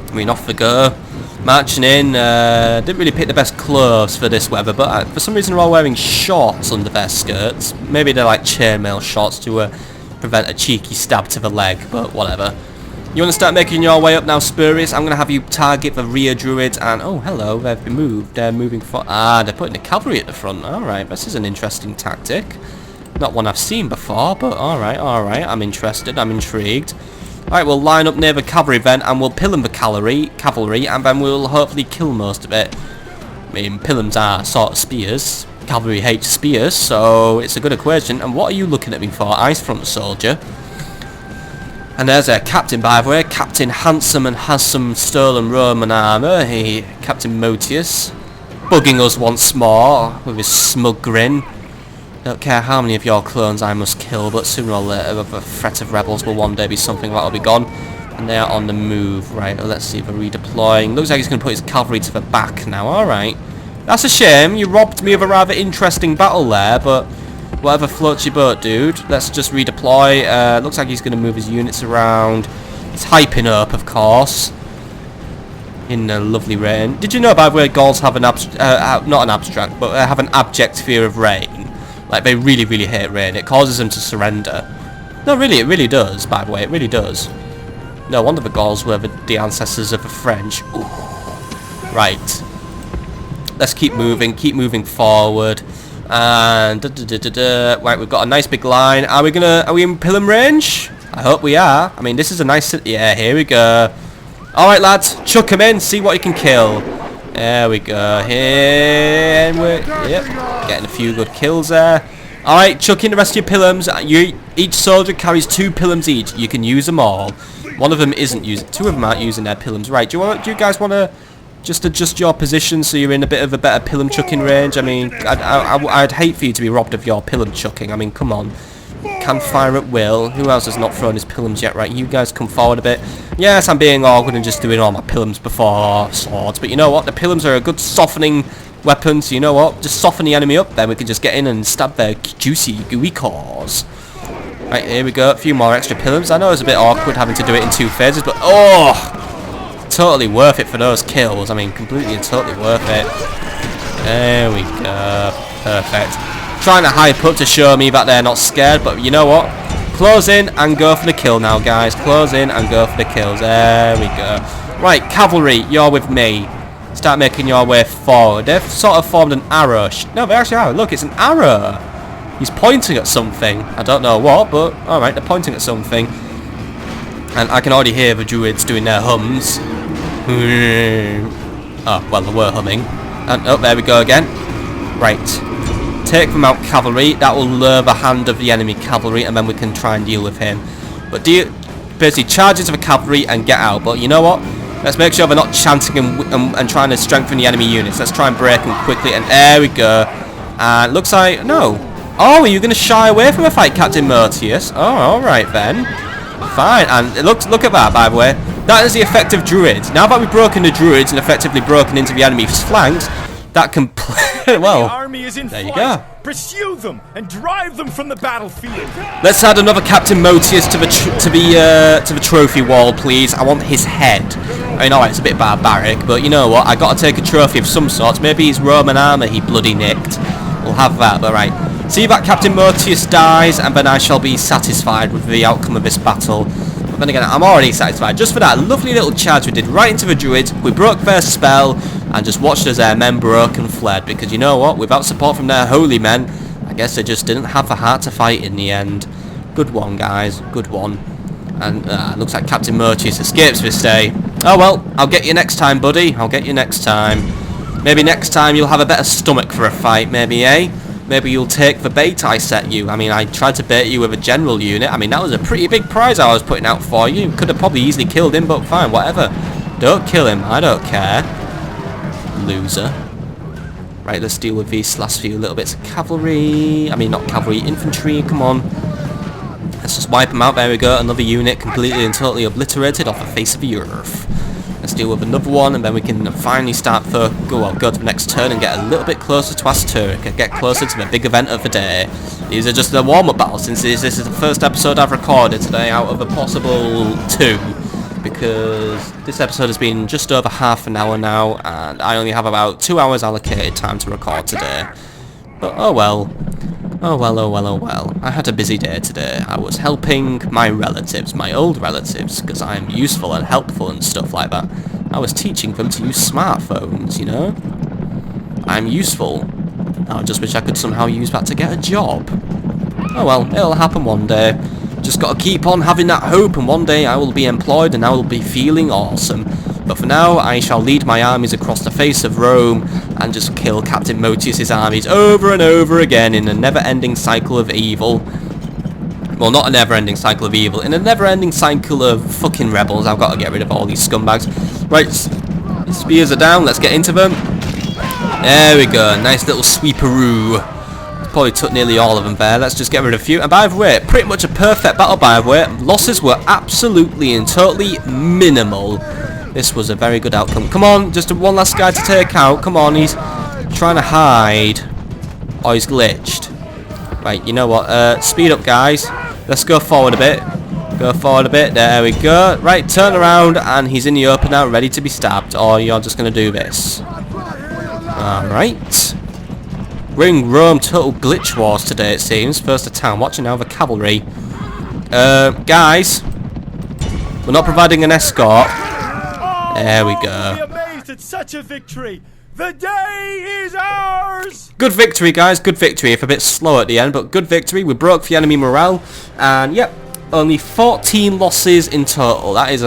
I mean, off we go. Marching in, didn't really pick the best clothes for this weather, but for some reason they're all wearing shorts under their skirts. Maybe they're like chainmail shorts to prevent a cheeky stab to the leg, but whatever. You want to start making your way up now, Spurious? I'm going to have you target the rear druids, and oh hello, they've been moved. They're moving for they're putting the cavalry at the front. Alright, this is an interesting tactic. Not one I've seen before, but alright, I'm interested, I'm intrigued. Alright, we'll line up near the cavalry then, and we'll pilum the cavalry, and then we'll hopefully kill most of it. I mean, pilums are sort of spears. Cavalry hates spears, so it's a good equation. And what are you looking at me for, ice front soldier? And there's our captain, by the way. Captain Handsome and has some stolen Roman armour. Hey, Captain Motius. Bugging us once more with his smug grin. Don't care how many of your clones I must kill, but sooner or later the threat of rebels will one day be something that'll be gone. And they are on the move. Right, well, let's see if they're redeploying. Looks like he's going to put his cavalry to the back now. Alright. That's a shame. You robbed me of a rather interesting battle there, but whatever floats your boat, dude. Let's just redeploy. Looks like he's going to move his units around. He's hyping up, of course. In the lovely rain. Did you know, by the way, Gauls have an not an abstract, but have an abject fear of rain? Like, they really, really hate rain. It causes them to surrender. No, really, it really does, by the way. It really does. No wonder the Gauls were the ancestors of the French. Ooh. Right. Let's keep moving forward. And right, we've got a nice big line. Are we in pilum range? I hope we are. I mean, this is a nice... Yeah, here we go. Alright, lads. Chuck him in. See what you can kill. There we go. Here we're getting a few good kills there. Alright, chuck in the rest of your pillums. Each soldier carries 2 pillums each. You can use them all. One of them isn't using. 2 of them aren't using their pillums. Right, do you guys want to just adjust your position so you're in a bit of a better pilum chucking range? I mean, I'd hate for you to be robbed of your pilum chucking. I mean, come on. Can fire at will. Who else has not thrown his pillums yet? Right, you guys come forward a bit. Yes, I'm being awkward and just doing all my pillums before swords. But you know what? The pillums are a good softening weapon. So you know what? Just soften the enemy up. Then we can just get in and stab their juicy, gooey cores. Right, here we go. A few more extra pillums. I know it's a bit awkward having to do it in 2 phases. But, oh! Totally worth it for those kills. I mean, completely and totally worth it. There we go. Perfect. Trying to hype up to show me that they're not scared, but you know what? Close in and go for the kill now, guys. Close in and go for the kills. There we go. Right, cavalry, you're with me. Start making your way forward. They've sort of formed an arrow. No, they actually are. Look, it's an arrow. He's pointing at something. I don't know what, but alright, they're pointing at something. And I can already hear the druids doing their hums. Oh, well, they were humming. And, oh, there we go again. Right. Take them out, cavalry. That will lure the hand of the enemy cavalry, and then we can try and deal with him. But basically charge into the cavalry and get out. But you know what? Let's make sure they're not chanting and trying to strengthen the enemy units. Let's try and break them quickly. And there we go. And looks like no. Oh, are you going to shy away from a fight, Captain Motius? Oh, all right then. Fine. And look at that, by the way. That is the effect of druids. Now that we've broken the druids and effectively broken into the enemy's flanks, that can play well. The army is in there flight. You go. Pursue them and drive them from the battlefield. Let's add another Captain Motius to the trophy wall, please. I want his head. I mean, alright, it's a bit barbaric, but you know what? I got to take a trophy of some sort. Maybe his Roman armor he bloody nicked. We'll have that. But right, see that Captain Motius dies, and then I shall be satisfied with the outcome of this battle. But then again, I'm already satisfied just for that lovely little charge we did right into the druids. We broke their spell and just watched as their men broke and fled, because you know what, without support from their holy men, I guess they just didn't have the heart to fight in the end. Good one, guys, good one. And looks like Captain Motius escapes this day. Oh well, I'll get you next time, buddy. I'll get you next time. Maybe next time you'll have a better stomach for a fight, maybe, eh? Maybe you'll take the bait I set you. I mean, I tried to bait you with a general unit. I mean, that was a pretty big prize I was putting out for you. Could have probably easily killed him, but fine, whatever. Don't kill him, I don't care. Loser. Right, let's deal with these last few little bits of cavalry. I mean, not cavalry, infantry, come on. Let's just wipe them out, there we go. Another unit completely and totally obliterated off the face of the earth. Let's deal with another one, and then we can finally start go to the next turn and get a little bit closer to Asturk, get closer to the big event of the day. These are just the warm-up battles, since this is the first episode I've recorded today out of a possible 2. Because this episode has been just over half an hour now, and I only have about 2 hours allocated time to record today. But oh well. Oh well, oh well, oh well. I had a busy day today. I was helping my relatives, my old relatives, because I'm useful and helpful and stuff like that. I was teaching them to use smartphones, you know? I'm useful. I just wish I could somehow use that to get a job. Oh well, it'll happen one day. Just gotta keep on having that hope, and one day I will be employed and I will be feeling awesome. But for now, I shall lead my armies across the face of Rome and just kill Captain Motius' armies over and over again in a never-ending cycle of evil. Well, not a never-ending cycle of evil, in a never-ending cycle of fucking rebels. I've got to get rid of all these scumbags. Right, spears are down, let's get into them. There we go, nice little sweeperoo. Probably took nearly all of them there. Let's just get rid of a few. And by the way, pretty much a perfect battle, by the way. Losses were absolutely and totally minimal. This was a very good outcome. Come on, just one last guy to take out. Come on, he's trying to hide. Oh, he's glitched. Right, you know what? Speed up, guys. Let's go forward a bit. Go forward a bit. There we go. Right, turn around, and he's in the open now, ready to be stabbed. Or you're just going to do this. Alright. We're in Rome total glitch wars today, it seems. First to town. Watching now the cavalry. Guys. We're not providing an escort. There we go. Be amazed at such a victory. The day is ours. Good victory, guys. Good victory. If a bit slow at the end, but good victory. We broke the enemy morale, and yep, only 14 losses in total. That is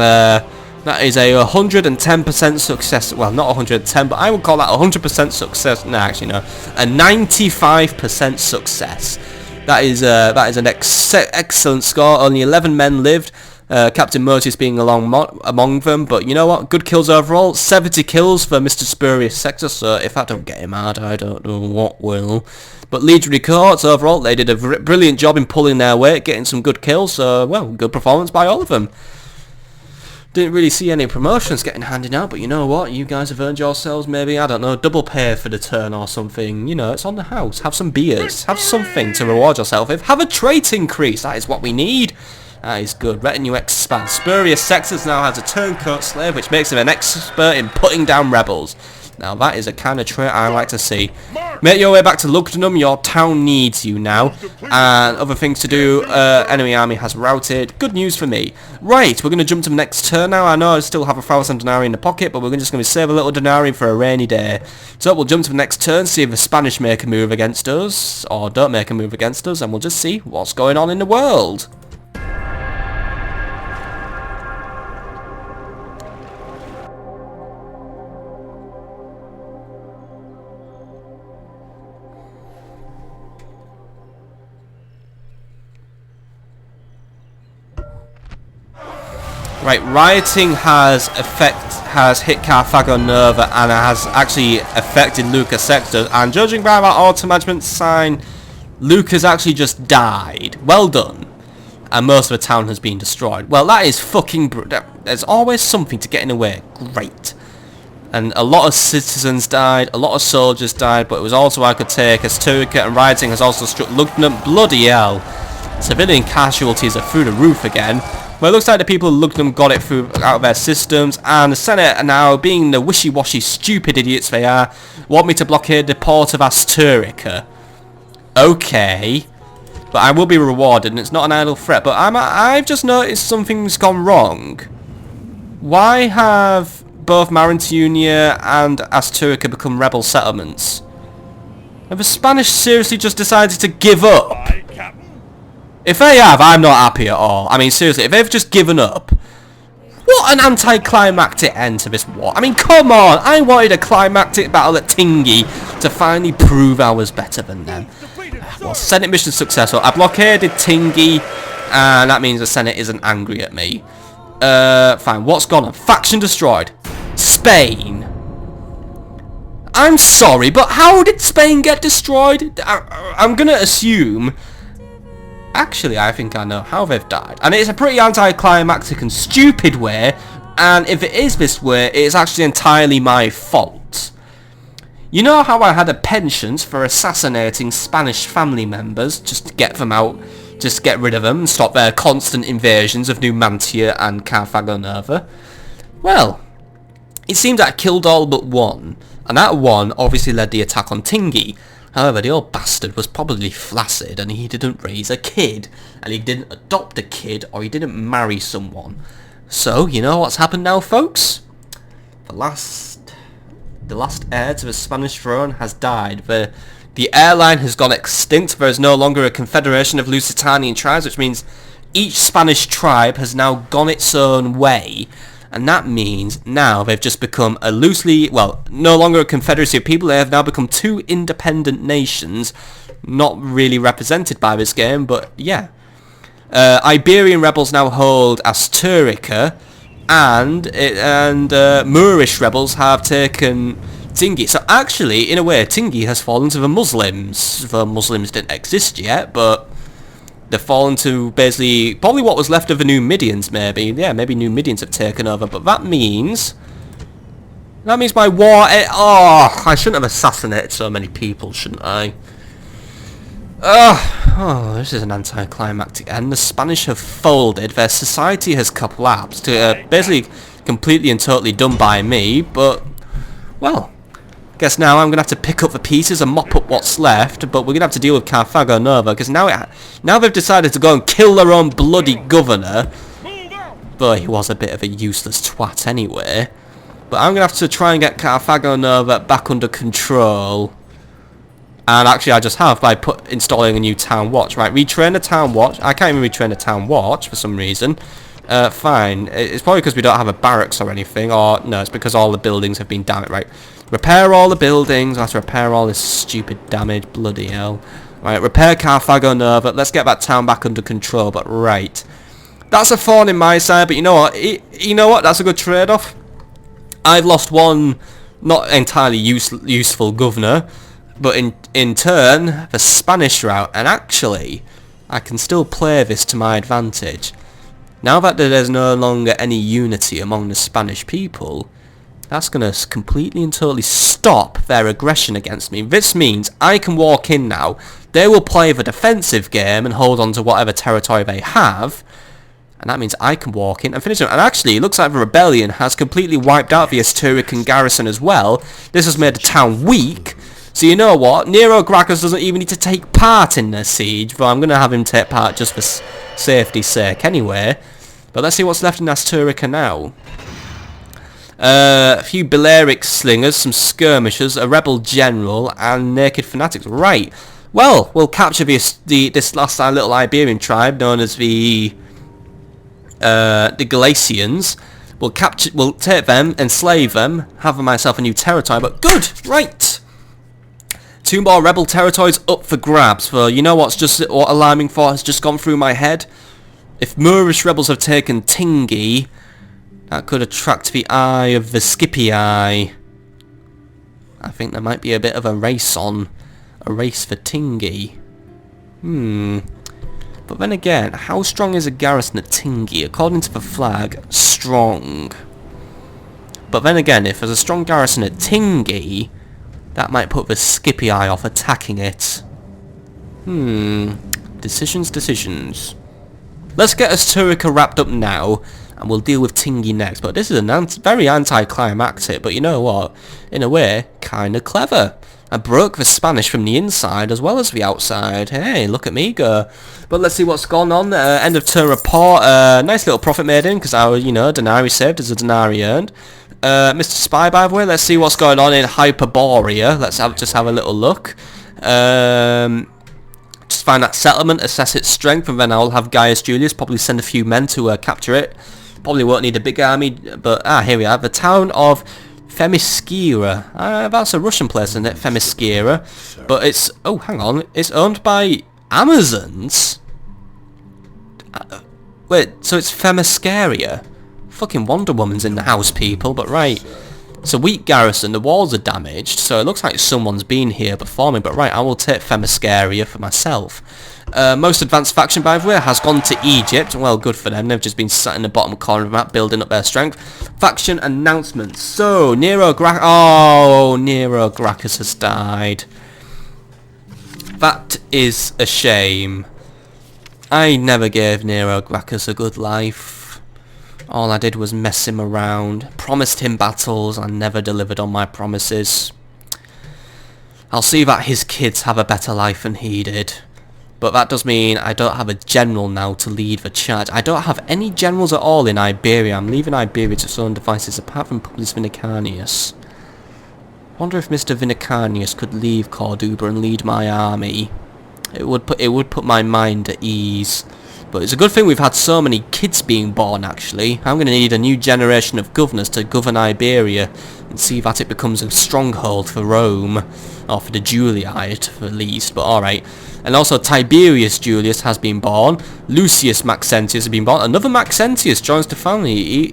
That is a 110% success. Well, not 110, but I would call that 100% success. No, actually no, a 95% success. That is an excellent score. Only 11 men lived. Captain Moses being among them, but you know what? Good kills overall. 70 kills for Mr. Spurious Sector. So if I don't get him out, I don't know what will. But Legionary Cohorts overall, they did a brilliant job in pulling their weight, getting some good kills. So well, good performance by all of them. Didn't really see any promotions getting handed out, but you know what? You guys have earned yourselves maybe, I don't know, double pay for the turn or something. You know, it's on the house. Have some beers. Have something to reward yourself with. Have a trait increase. That is what we need. That is good. Retinue expand. Spurious Sectors now has a turncoat slave, which makes him an expert in putting down rebels. Now that is a kind of trait I like to see. Make your way back to Lugdunum. Your town needs you now. And other things to do. Enemy army has routed. Good news for me. Right, we're going to jump to the next turn now. I know I still have 1,000 denarii in the pocket, but we're just going to save a little denarii for a rainy day. So we'll jump to the next turn, see if the Spanish make a move against us, or don't make a move against us, and we'll just see what's going on in the world. Right, rioting has hit Carthago Nova and has actually affected Lucca Sector, and judging by our auto management sign, Lucca's actually just died. Well done. And most of the town has been destroyed. Well, that is fucking there's always something to get in the way. Great. And a lot of citizens died, a lot of soldiers died, but it was also I could take as Turkey, and rioting has also struck Lugdunum. Bloody hell. Civilian casualties are through the roof again. Well, it looks like the people of Lugdunum got it out of their systems, and the Senate are now, being the wishy-washy stupid idiots they are, want me to blockade the port of Asturica. Okay. But I will be rewarded, and it's not an idle threat, but I've just noticed something's gone wrong. Why have both Marintunia and Asturica become rebel settlements? Have the Spanish seriously just decided to give up? If they have, I'm not happy at all. I mean, seriously, if they've just given up, what an anticlimactic end to this war. I mean, come on. I wanted a climactic battle at Tingi to finally prove I was better than them. Well, Senate mission successful. I blockaded Tingi, and that means the Senate isn't angry at me. Fine. What's gone on? Faction destroyed. Spain. I'm sorry, but how did Spain get destroyed? I'm going to assume... Actually, I think I know how they've died. And it's a pretty anticlimactic and stupid way. And if it is this way, it's actually entirely my fault. You know how I had a penchant for assassinating Spanish family members just to get them out, just to get rid of them and stop their constant invasions of Numantia and Carthago Nova? Well, it seems I killed all but one. And that one obviously led the attack on Tingi. However, the old bastard was probably flaccid and he didn't raise a kid. And he didn't adopt a kid or he didn't marry someone. So, you know what's happened now, folks? The last heir to the Spanish throne has died. The airline has gone extinct. There is no longer a confederation of Lusitanian tribes, which means each Spanish tribe has now gone its own way. And that means now they've just become a no longer a confederacy of people. They have now become two independent nations, not really represented by this game, but yeah. Iberian rebels now hold Asturica, and Moorish rebels have taken Tingi. So actually, in a way, Tingi has fallen to the Muslims. The Muslims didn't exist yet, but they've fallen to basically probably what was left of the Numidians, maybe. Yeah, maybe Numidians have taken over, but that means my war... I shouldn't have assassinated so many people, shouldn't I? This is an anticlimactic end. The Spanish have folded. Their society has collapsed. Basically completely and totally done by me, but, well... Guess now I'm going to have to pick up the pieces and mop up what's left, but we're going to have to deal with Carthago Nova, because now they've decided to go and kill their own bloody governor. But he was a bit of a useless twat anyway. But I'm going to have to try and get Carthago Nova back under control. And actually I just have by installing a new town watch. Right, retrain the town watch. I can't even retrain the town watch for some reason. Fine. It's probably because we don't have a barracks or anything, or no, it's because all the buildings have been damaged. Right. Repair all the buildings. I have to repair all this stupid damage. Bloody hell. Right, repair Carthago Nova. Let's get that town back under control. But right, that's a thorn in my side. But you know what? You know what? That's a good trade-off. I've lost one not entirely useful governor, but in turn the Spanish route. And actually, I can still play this to my advantage. Now that there's no longer any unity among the Spanish people, that's going to completely and totally stop their aggression against me. This means I can walk in now. They will play the defensive game and hold on to whatever territory they have. And that means I can walk in and finish them. And actually, it looks like the rebellion has completely wiped out the Asturican garrison as well. This has made the town weak. So you know what? Nero Gracchus doesn't even need to take part in the siege. But I'm going to have him take part just for safety's sake anyway. But let's see what's left in Asturica now. A few Balearic slingers, some skirmishers, a rebel general, and naked fanatics. Right. Well, we'll capture this last little Iberian tribe known as the Galatians. We'll take them, enslave them, have myself a new territory. But good, right. 2 more rebel territories up for grabs. For you know what alarming thought has just gone through my head. If Moorish rebels have taken Tingi, that could attract the eye of the Scipii. I think there might be a bit of a race on. A race for Tingi. But then again, how strong is a garrison at Tingi? According to the flag, strong. But then again, if there's a strong garrison at Tingi, that might put the Scipii off attacking it. Decisions. Let's get Asturica wrapped up now, and we'll deal with Tingi next. But this is a very anticlimactic, but you know what? In a way, kind of clever. I broke the Spanish from the inside as well as the outside. Hey, look at me go. But let's see what's gone on. End of turn report. Nice little profit made in, because our, denarii saved is a denarii earned. Mr. Spy, by the way, let's see what's going on in Hyperborea. Let's just have a little look. Just find that settlement, assess its strength, and then I'll have Gaius Julius probably send a few men to capture it. Probably won't need a big army, but here we are. The town of Themyscira. That's a Russian place, isn't it? Themyscira. But it's... Oh, hang on. It's owned by Amazons? Wait, so it's Themyscira? Fucking Wonder Woman's in the house, people, but right. It's a weak garrison, the walls are damaged, so it looks like someone's been here before me, but right, I will take Themyscira for myself. Most advanced faction, by the way, has gone to Egypt. Well, good for them, they've just been sat in the bottom corner of the map, building up their strength. Faction announcements. So, Nero Gracchus has died. That is a shame. I never gave Nero Gracchus a good life. All I did was mess him around, promised him battles, and never delivered on my promises. I'll see that his kids have a better life than he did. But that does mean I don't have a general now to lead the charge. I don't have any generals at all in Iberia. I'm leaving Iberia to its own devices, apart from Publius Vinicanius. Wonder if Mr. Vinicanius could leave Corduba and lead my army. It would put my mind at ease. But it's a good thing we've had so many kids being born, actually. I'm going to need a new generation of governors to govern Iberia and see that it becomes a stronghold for Rome. Or for the Julii, at least, but alright. And also Tiberius Julius has been born. Lucius Maxentius has been born. Another Maxentius joins the family.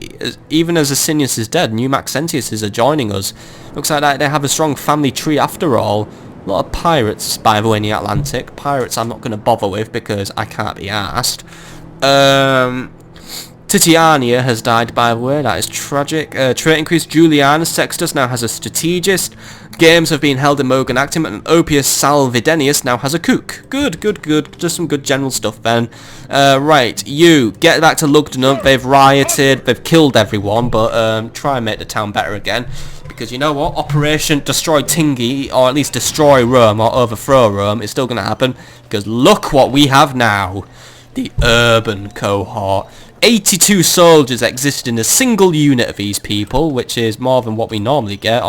Even as Asinius is dead, new Maxentiuses are joining us. Looks like they have a strong family tree after all. A lot of pirates, by the way, in the Atlantic. Pirates I'm not going to bother with because I can't be arsed. Titiania has died, by the way. That is tragic. Trait increase. Julianus Sextus now has a strategist. Games have been held in Mogan Actim, and Oppius Salvidenius now has a cook. Good. Just some good general stuff then. Right, you get back to Lugdunum. They've rioted. They've killed everyone, but try and make the town better again. Because you know what? Operation Destroy Tingi, or at least Destroy Rome, or Overthrow Rome, is still going to happen. Because look what we have now. The Urban Cohort. 82 soldiers exist in a single unit of these people, which is more than what we normally get.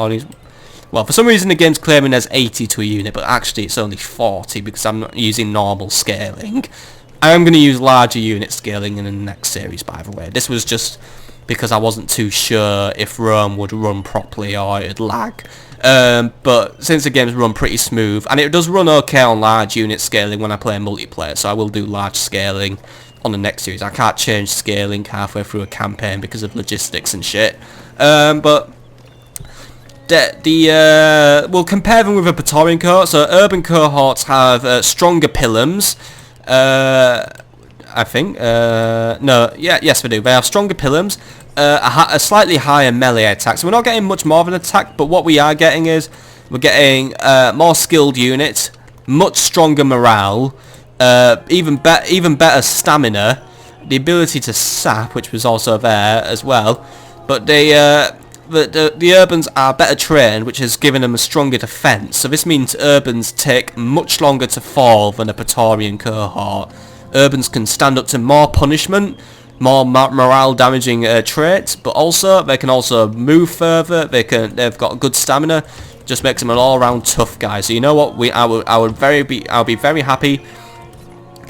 Well, for some reason the game's claiming there's 80 to a unit, but actually it's only 40 because I'm not using normal scaling. I am going to use larger unit scaling in the next series, by the way. This was just because I wasn't too sure if Rome would run properly or it'd lag. But since the game's run pretty smooth, and it does run okay on large unit scaling when I play multiplayer, so I will do large scaling on the next series. I can't change scaling halfway through a campaign because of logistics and shit. But we'll compare them with a Praetorian cohort. So urban cohorts have stronger pillums. I think. Yes we do. They have stronger pillums, a slightly higher melee attack. So we're not getting much more of an attack, but what we are getting is we're getting more skilled units, much stronger morale, even better stamina, the ability to sap, which was also there as well. But the urbans are better trained, which has given them a stronger defense. So this means urbans take much longer to fall than a Praetorian cohort. Urbans can stand up to more punishment, more morale damaging traits, but also they can also move further. They've got good stamina. Just makes them an all-round tough guy. So you know what? I'll be very happy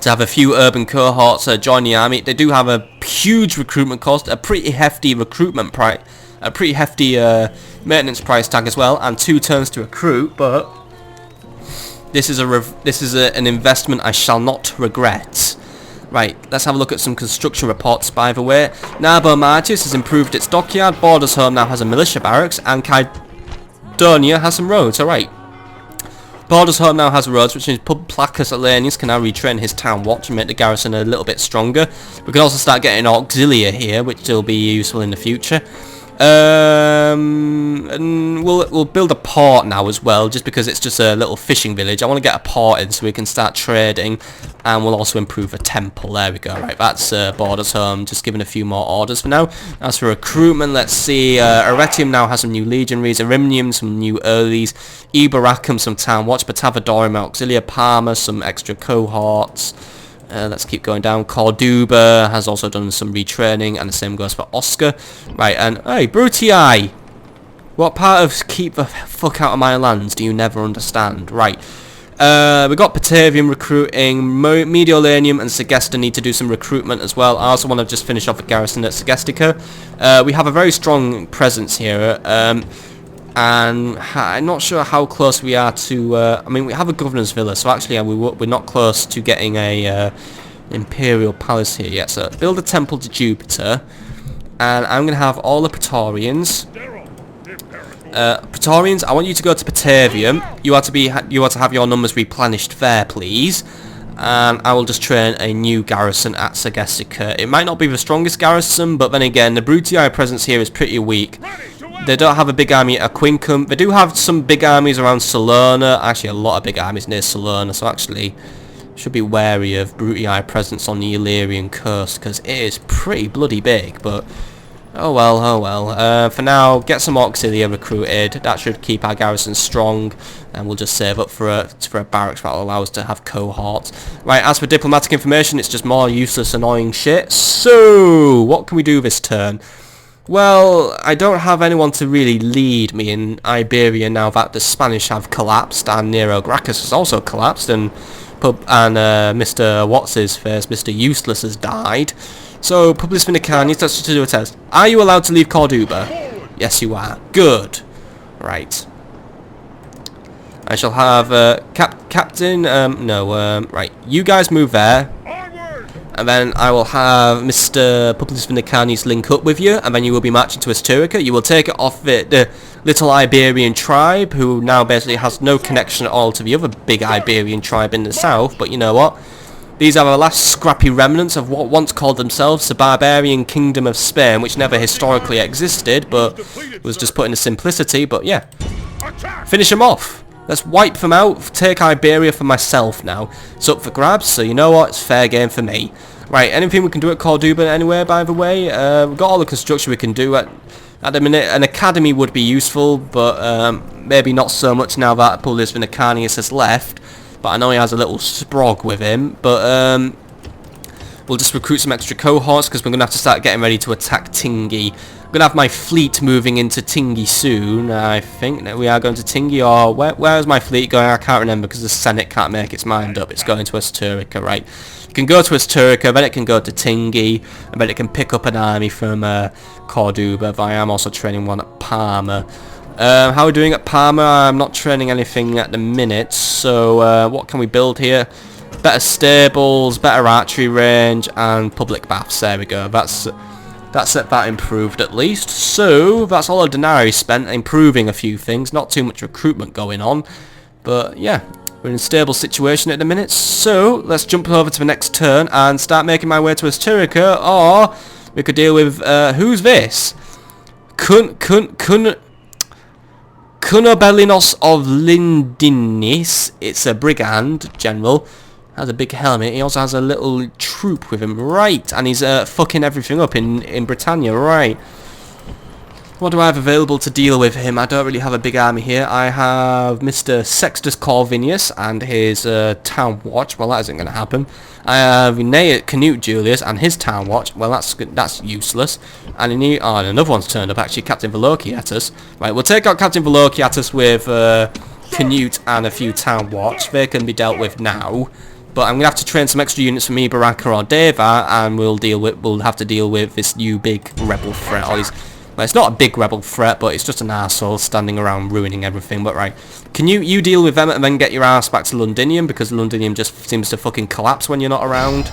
to have a few urban cohorts join the army. They do have a huge recruitment cost, a pretty hefty recruitment price. A pretty hefty maintenance price tag as well, and 2 turns to recruit. But this is an investment I shall not regret. Right, let's have a look at some construction reports. By the way, Narbo Martis has improved its dockyard. Borders Home now has a militia barracks, and Kydonia has some roads. All right. Borders Home now has roads, which means Placus Alanius can now retrain his town watch and make the garrison a little bit stronger. We can also start getting auxilia here, which will be useful in the future. And we'll build a port now as well, just because it's just a little fishing village. I want to get a port in so we can start trading, and we'll also improve a temple. There we go. Right, that's Borders Home, just giving a few more orders for now. As for recruitment, let's see. Arretium now has some new legionaries, Arimnium some new earlies, Iberacum some town watch, Batavadorum auxilia, Parma some extra cohorts. Let's keep going down. Corduba has also done some retraining, and the same goes for Oscar. Right, and hey, Brutii! What part of keep the fuck out of my lands do you never understand? Right. We got Batavium recruiting, Mediolanium and Segesta need to do some recruitment as well. I also want to just finish off the garrison at Segestica. We have a very strong presence here. And I'm not sure how close we are to. I mean, we have a governor's villa, so actually we're not close to getting a imperial palace here yet. So build a temple to Jupiter, and I'm gonna have all the Praetorians. Praetorians, I want you to go to Batavium. You are to have your numbers replenished there, please. And I will just train a new garrison at Segestica. It might not be the strongest garrison, but then again, the Brutii presence here is pretty weak. They don't have a big army at Aquincum. They do have some big armies around Salerna. Actually, a lot of big armies near Salerna. So actually, should be wary of Brutii presence on the Illyrian coast, because it is pretty bloody big. But oh well, oh well. For now, get some auxilia recruited. That should keep our garrison strong, and we'll just save up for a barracks that will allow us to have cohorts. Right. As for diplomatic information, it's just more useless, annoying shit. So what can we do this turn? Well, I don't have anyone to really lead me in Iberia now that the Spanish have collapsed and Nero Gracchus has also collapsed, and Mr. What's-his-face, Mr. Useless has died. So, Publius Vinicanus, let's just do a test. Are you allowed to leave Corduba? Yes, you are. Good. Right. I shall have Captain... right. You guys move there. And then I will have Mr. Publius Vinicanus link up with you, and then you will be marching to Asturica. You will take it off the little Iberian tribe, who now basically has no connection at all to the other big Iberian tribe in the south. But you know what? These are the last scrappy remnants of what once called themselves the Barbarian Kingdom of Spain, which never historically existed, but was just put into simplicity. But yeah, finish them off. Let's wipe them out, take Iberia for myself now. It's up for grabs, so you know what, it's fair game for me. Right, anything we can do at Corduba anyway, by the way? We've got all the construction we can do at the minute. An academy would be useful, but maybe not so much now that Publius Vinicanus has left. But I know he has a little sprog with him, but we'll just recruit some extra cohorts, because we're going to have to start getting ready to attack Tingi. I'm going to have my fleet moving into Tingi soon. I think that we are going to Tingi, or where is my fleet going? I can't remember because the Senate can't make its mind up. It's going to Asturica, right? It can go to Asturica, then it can go to Tingi, and then it can pick up an army from Corduba. But I am also training one at Parma. How are we doing at Parma? I'm not training anything at the minute, so what can we build here? Better stables, better archery range, and public baths. There we go. That improved at least. So that's all our denarii spent improving a few things. Not too much recruitment going on, but yeah, we're in a stable situation at the minute. So let's jump over to the next turn and start making my way to Asturica, or we could deal with who's this? Cunobelinos of Lindinis. It's a brigand general. Has a big helmet. He also has a little troop with him. Right, and he's fucking everything up in Britannia. Right. What do I have available to deal with him? I don't really have a big army here. I have Mr. Sextus Corvinius and his town watch. Well, that isn't going to happen. I have Canute Julius and his town watch. Well, that's useless. And another one's turned up, actually, Captain Velociatus. Right, we'll take out Captain Velociatus with Canute and a few town watch. They can be dealt with now. But I'm going to have to train some extra units from Iberia or Deva, and we'll have to deal with this new big rebel threat. Well, it's not a big rebel threat, but it's just an arsehole standing around ruining everything. But right, can you deal with them and then get your ass back to Londinium, because Londinium just seems to fucking collapse when you're not around.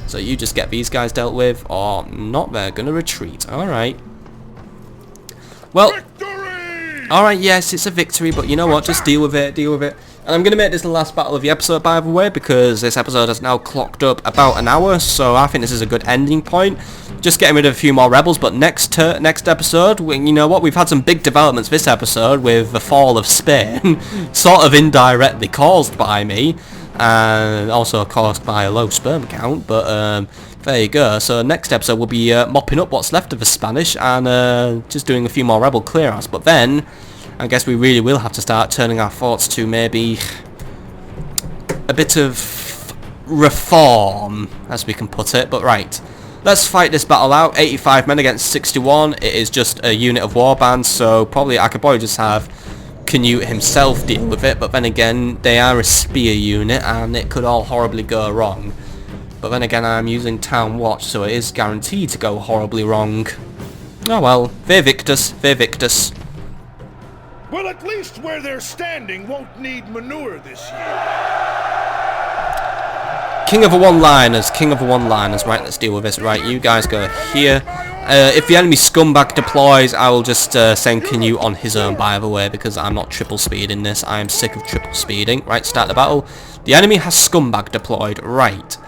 So you just get these guys dealt with, or not. They're gonna retreat. All right. Well, all right. Yes, it's a victory, but you know what? Just deal with it. Deal with it. And I'm going to make this the last battle of the episode, by the way, because this episode has now clocked up about an hour, so I think this is a good ending point. Just getting rid of a few more rebels, but next episode, you know what, we've had some big developments this episode with the fall of Spain, sort of indirectly caused by me, and also caused by a low sperm count, but there you go. So next episode we'll be mopping up what's left of the Spanish, and just doing a few more rebel clear-outs, but then I guess we really will have to start turning our thoughts to maybe a bit of reform, as we can put it. But right, let's fight this battle out. 85 men against 61. It is just a unit of warbands, so I could probably just have Canute himself deal with it. But then again, they are a spear unit, and it could all horribly go wrong. But then again, I'm using Town Watch, so it is guaranteed to go horribly wrong. Oh well, Ve Victus, Ve Victus. Well, at least where they're standing won't need manure this year. King of the one-liners, King of the one-liners. Right, let's deal with this. Right, you guys go here. If the enemy scumbag deploys, I will just send Canute on his own, by the way, because I'm not triple speeding this. I am sick of triple speeding. Right, start the battle. The enemy has scumbag deployed. Right,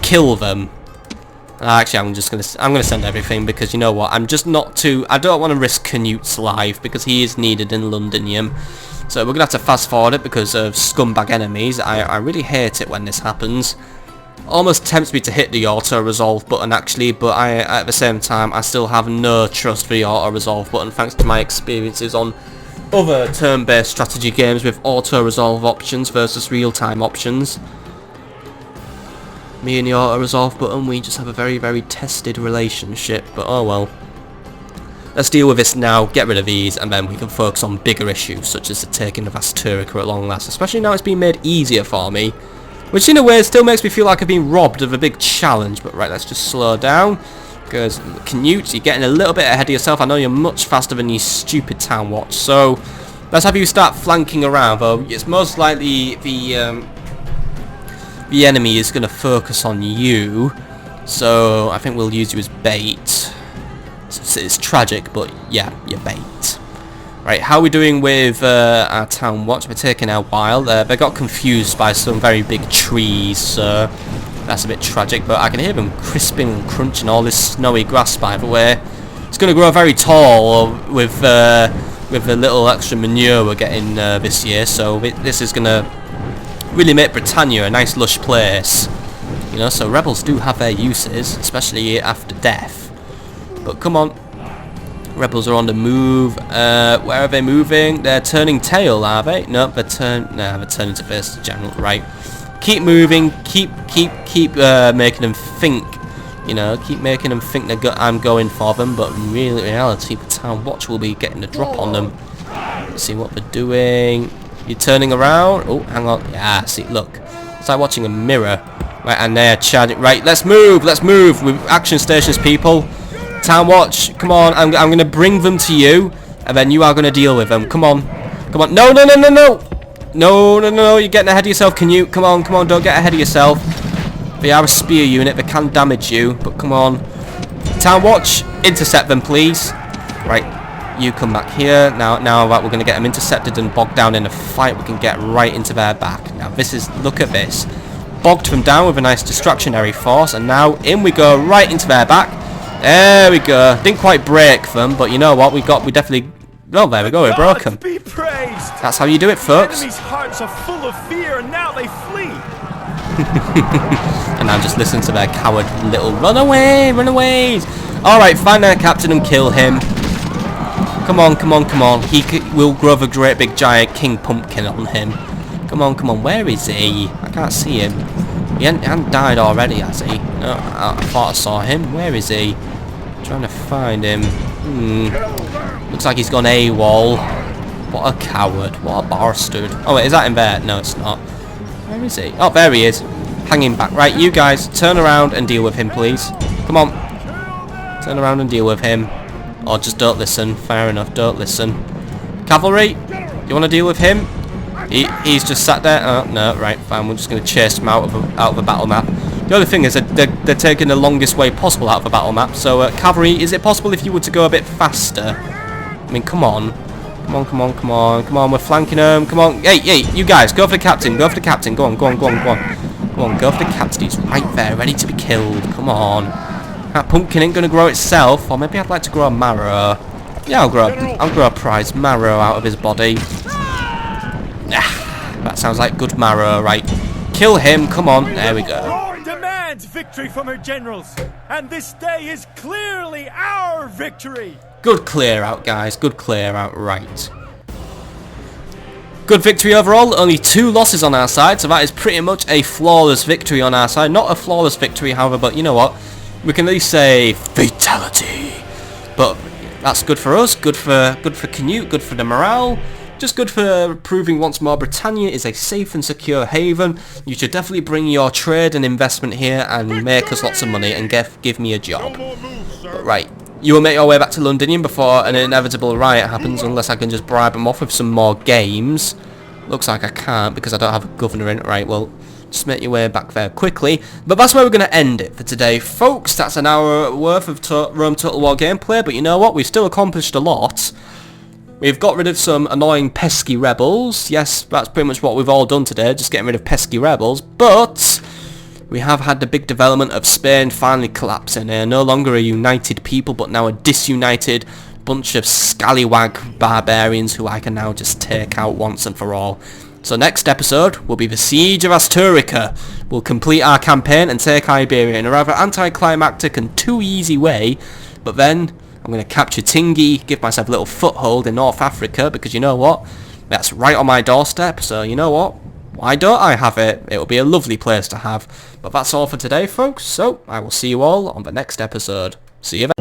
kill them. Actually, I'm gonna send everything, because you know what? I don't want to risk Canute's life, because he is needed in Londinium. So we're gonna have to fast forward it because of scumbag enemies. I really hate it when this happens. Almost tempts me to hit the auto resolve button actually, but at the same time I still have no trust for the auto resolve button, thanks to my experiences on other turn-based strategy games with auto resolve options versus real-time options. Me and the auto-resolve button, we just have a very, very tested relationship, but oh well. Let's deal with this now, get rid of these, and then we can focus on bigger issues, such as the taking of Asturica at long last, especially now it's been made easier for me, which in a way still makes me feel like I've been robbed of a big challenge. But right, let's just slow down, because Canute, you're getting a little bit ahead of yourself. I know you're much faster than you stupid Town Watch, so let's have you start flanking around, though it's most likely the enemy is going to focus on you, so I think we'll use you as bait. It's tragic, but yeah, you're bait. Right, how are we doing with our Town Watch? We're taking our while. They got confused by some very big trees, so that's a bit tragic, but I can hear them crisping and crunching all this snowy grass, by the way. It's going to grow very tall with the little extra manure we're getting this year, so this is going to really make Britannia a nice lush place, you know. So rebels do have their uses, especially after death. But come on, rebels are on the move. Where are they moving? They're turning tail, are they? No, they're turning to face the general. Right, keep moving, keep making them think You know, keep making them think I'm going for them, but in reality, the Town Watch will be getting a drop on them. Let's see what they're doing. You're turning around. Oh, hang on. Yeah, see, look. It's like watching a mirror. Right, and they're charging. Right, let's move. Let's move. With action stations, people. Town Watch, come on. I'm going to bring them to you, and then you are going to deal with them. Come on. Come on. No, no, no, no, no. No, no, no. You're getting ahead of yourself. Can you? Come on, come on. Don't get ahead of yourself. They are a spear unit. They can damage you, but come on. Town Watch, intercept them, please. Right, you come back here. Now that we're going to get them intercepted and bogged down in a fight, we can get right into their back. Now, this is, look at this. Bogged them down with a nice distractionary force, and now in we go right into their back. There we go. Didn't quite break them, but you know what? We definitely... Oh, there we go. We broke them. Be praised. That's how you do it, folks. Enemies' hearts are full of fear, and now they flee. And now just listen to their coward little runaways. Alright, find their captain and kill him. Come on, come on, come on. We'll grow a great big giant king pumpkin on him. Come on, come on. Where is he? I can't see him. He hasn't died already, has he? No, I thought I saw him. Where is he? Trying to find him. Looks like he's gone AWOL. What a coward. What a bastard. Oh wait, is that him there? No, it's not. Where is he? Oh, there he is. Hanging back. Right, you guys, turn around and deal with him, please. Come on. Turn around and deal with him. Or just don't listen. Fair enough, don't listen. Cavalry, you want to deal with him? He's just sat there. Oh, no, right, fine. We're just going to chase him out of the battle map. The other thing is that they're taking the longest way possible out of the battle map. So, cavalry, is it possible if you were to go a bit faster? I mean, come on. Come on, come on, come on, come on, we're flanking them, come on, hey, you guys, go for the captain, go for the captain, go on, go on, go on, go on. Come on, go for the captain, he's right there, ready to be killed, come on. That pumpkin ain't gonna grow itself, or maybe I'd like to grow a marrow. Yeah, I'll grow a prize marrow out of his body. That sounds like good marrow, right. Kill him, come on, there we go. Demands victory from her generals, and this day is clearly our victory. Good clear out, guys. Good clear out. Right. Good victory overall. Only 2 losses on our side, so that is pretty much a flawless victory on our side. Not a flawless victory, however, but you know what? We can at least say fatality. But that's good for us. Good for Canute. Good for the morale. Just good for proving once more Britannia is a safe and secure haven. You should definitely bring your trade and investment here and make us lots of money and give me a job. But right. You will make your way back to Londinium before an inevitable riot happens, unless I can just bribe them off with some more games. Looks like I can't because I don't have a governor in it. Right, well, just make your way back there quickly. But that's where we're going to end it for today, folks. That's an hour worth of Rome Total War gameplay, but you know what? We've still accomplished a lot. We've got rid of some annoying pesky rebels. Yes, that's pretty much what we've all done today, just getting rid of pesky rebels. But we have had the big development of Spain finally collapsing. They're no longer a united people, but now a disunited bunch of scallywag barbarians who I can now just take out once and for all. So next episode will be the Siege of Asturica. We'll complete our campaign and take Iberia in a rather anticlimactic and too easy way, but then I'm going to capture Tingi, give myself a little foothold in North Africa, because you know what? That's right on my doorstep, so you know what? Why don't I have it? It'll be a lovely place to have. But that's all for today, folks, so I will see you all on the next episode. See you then.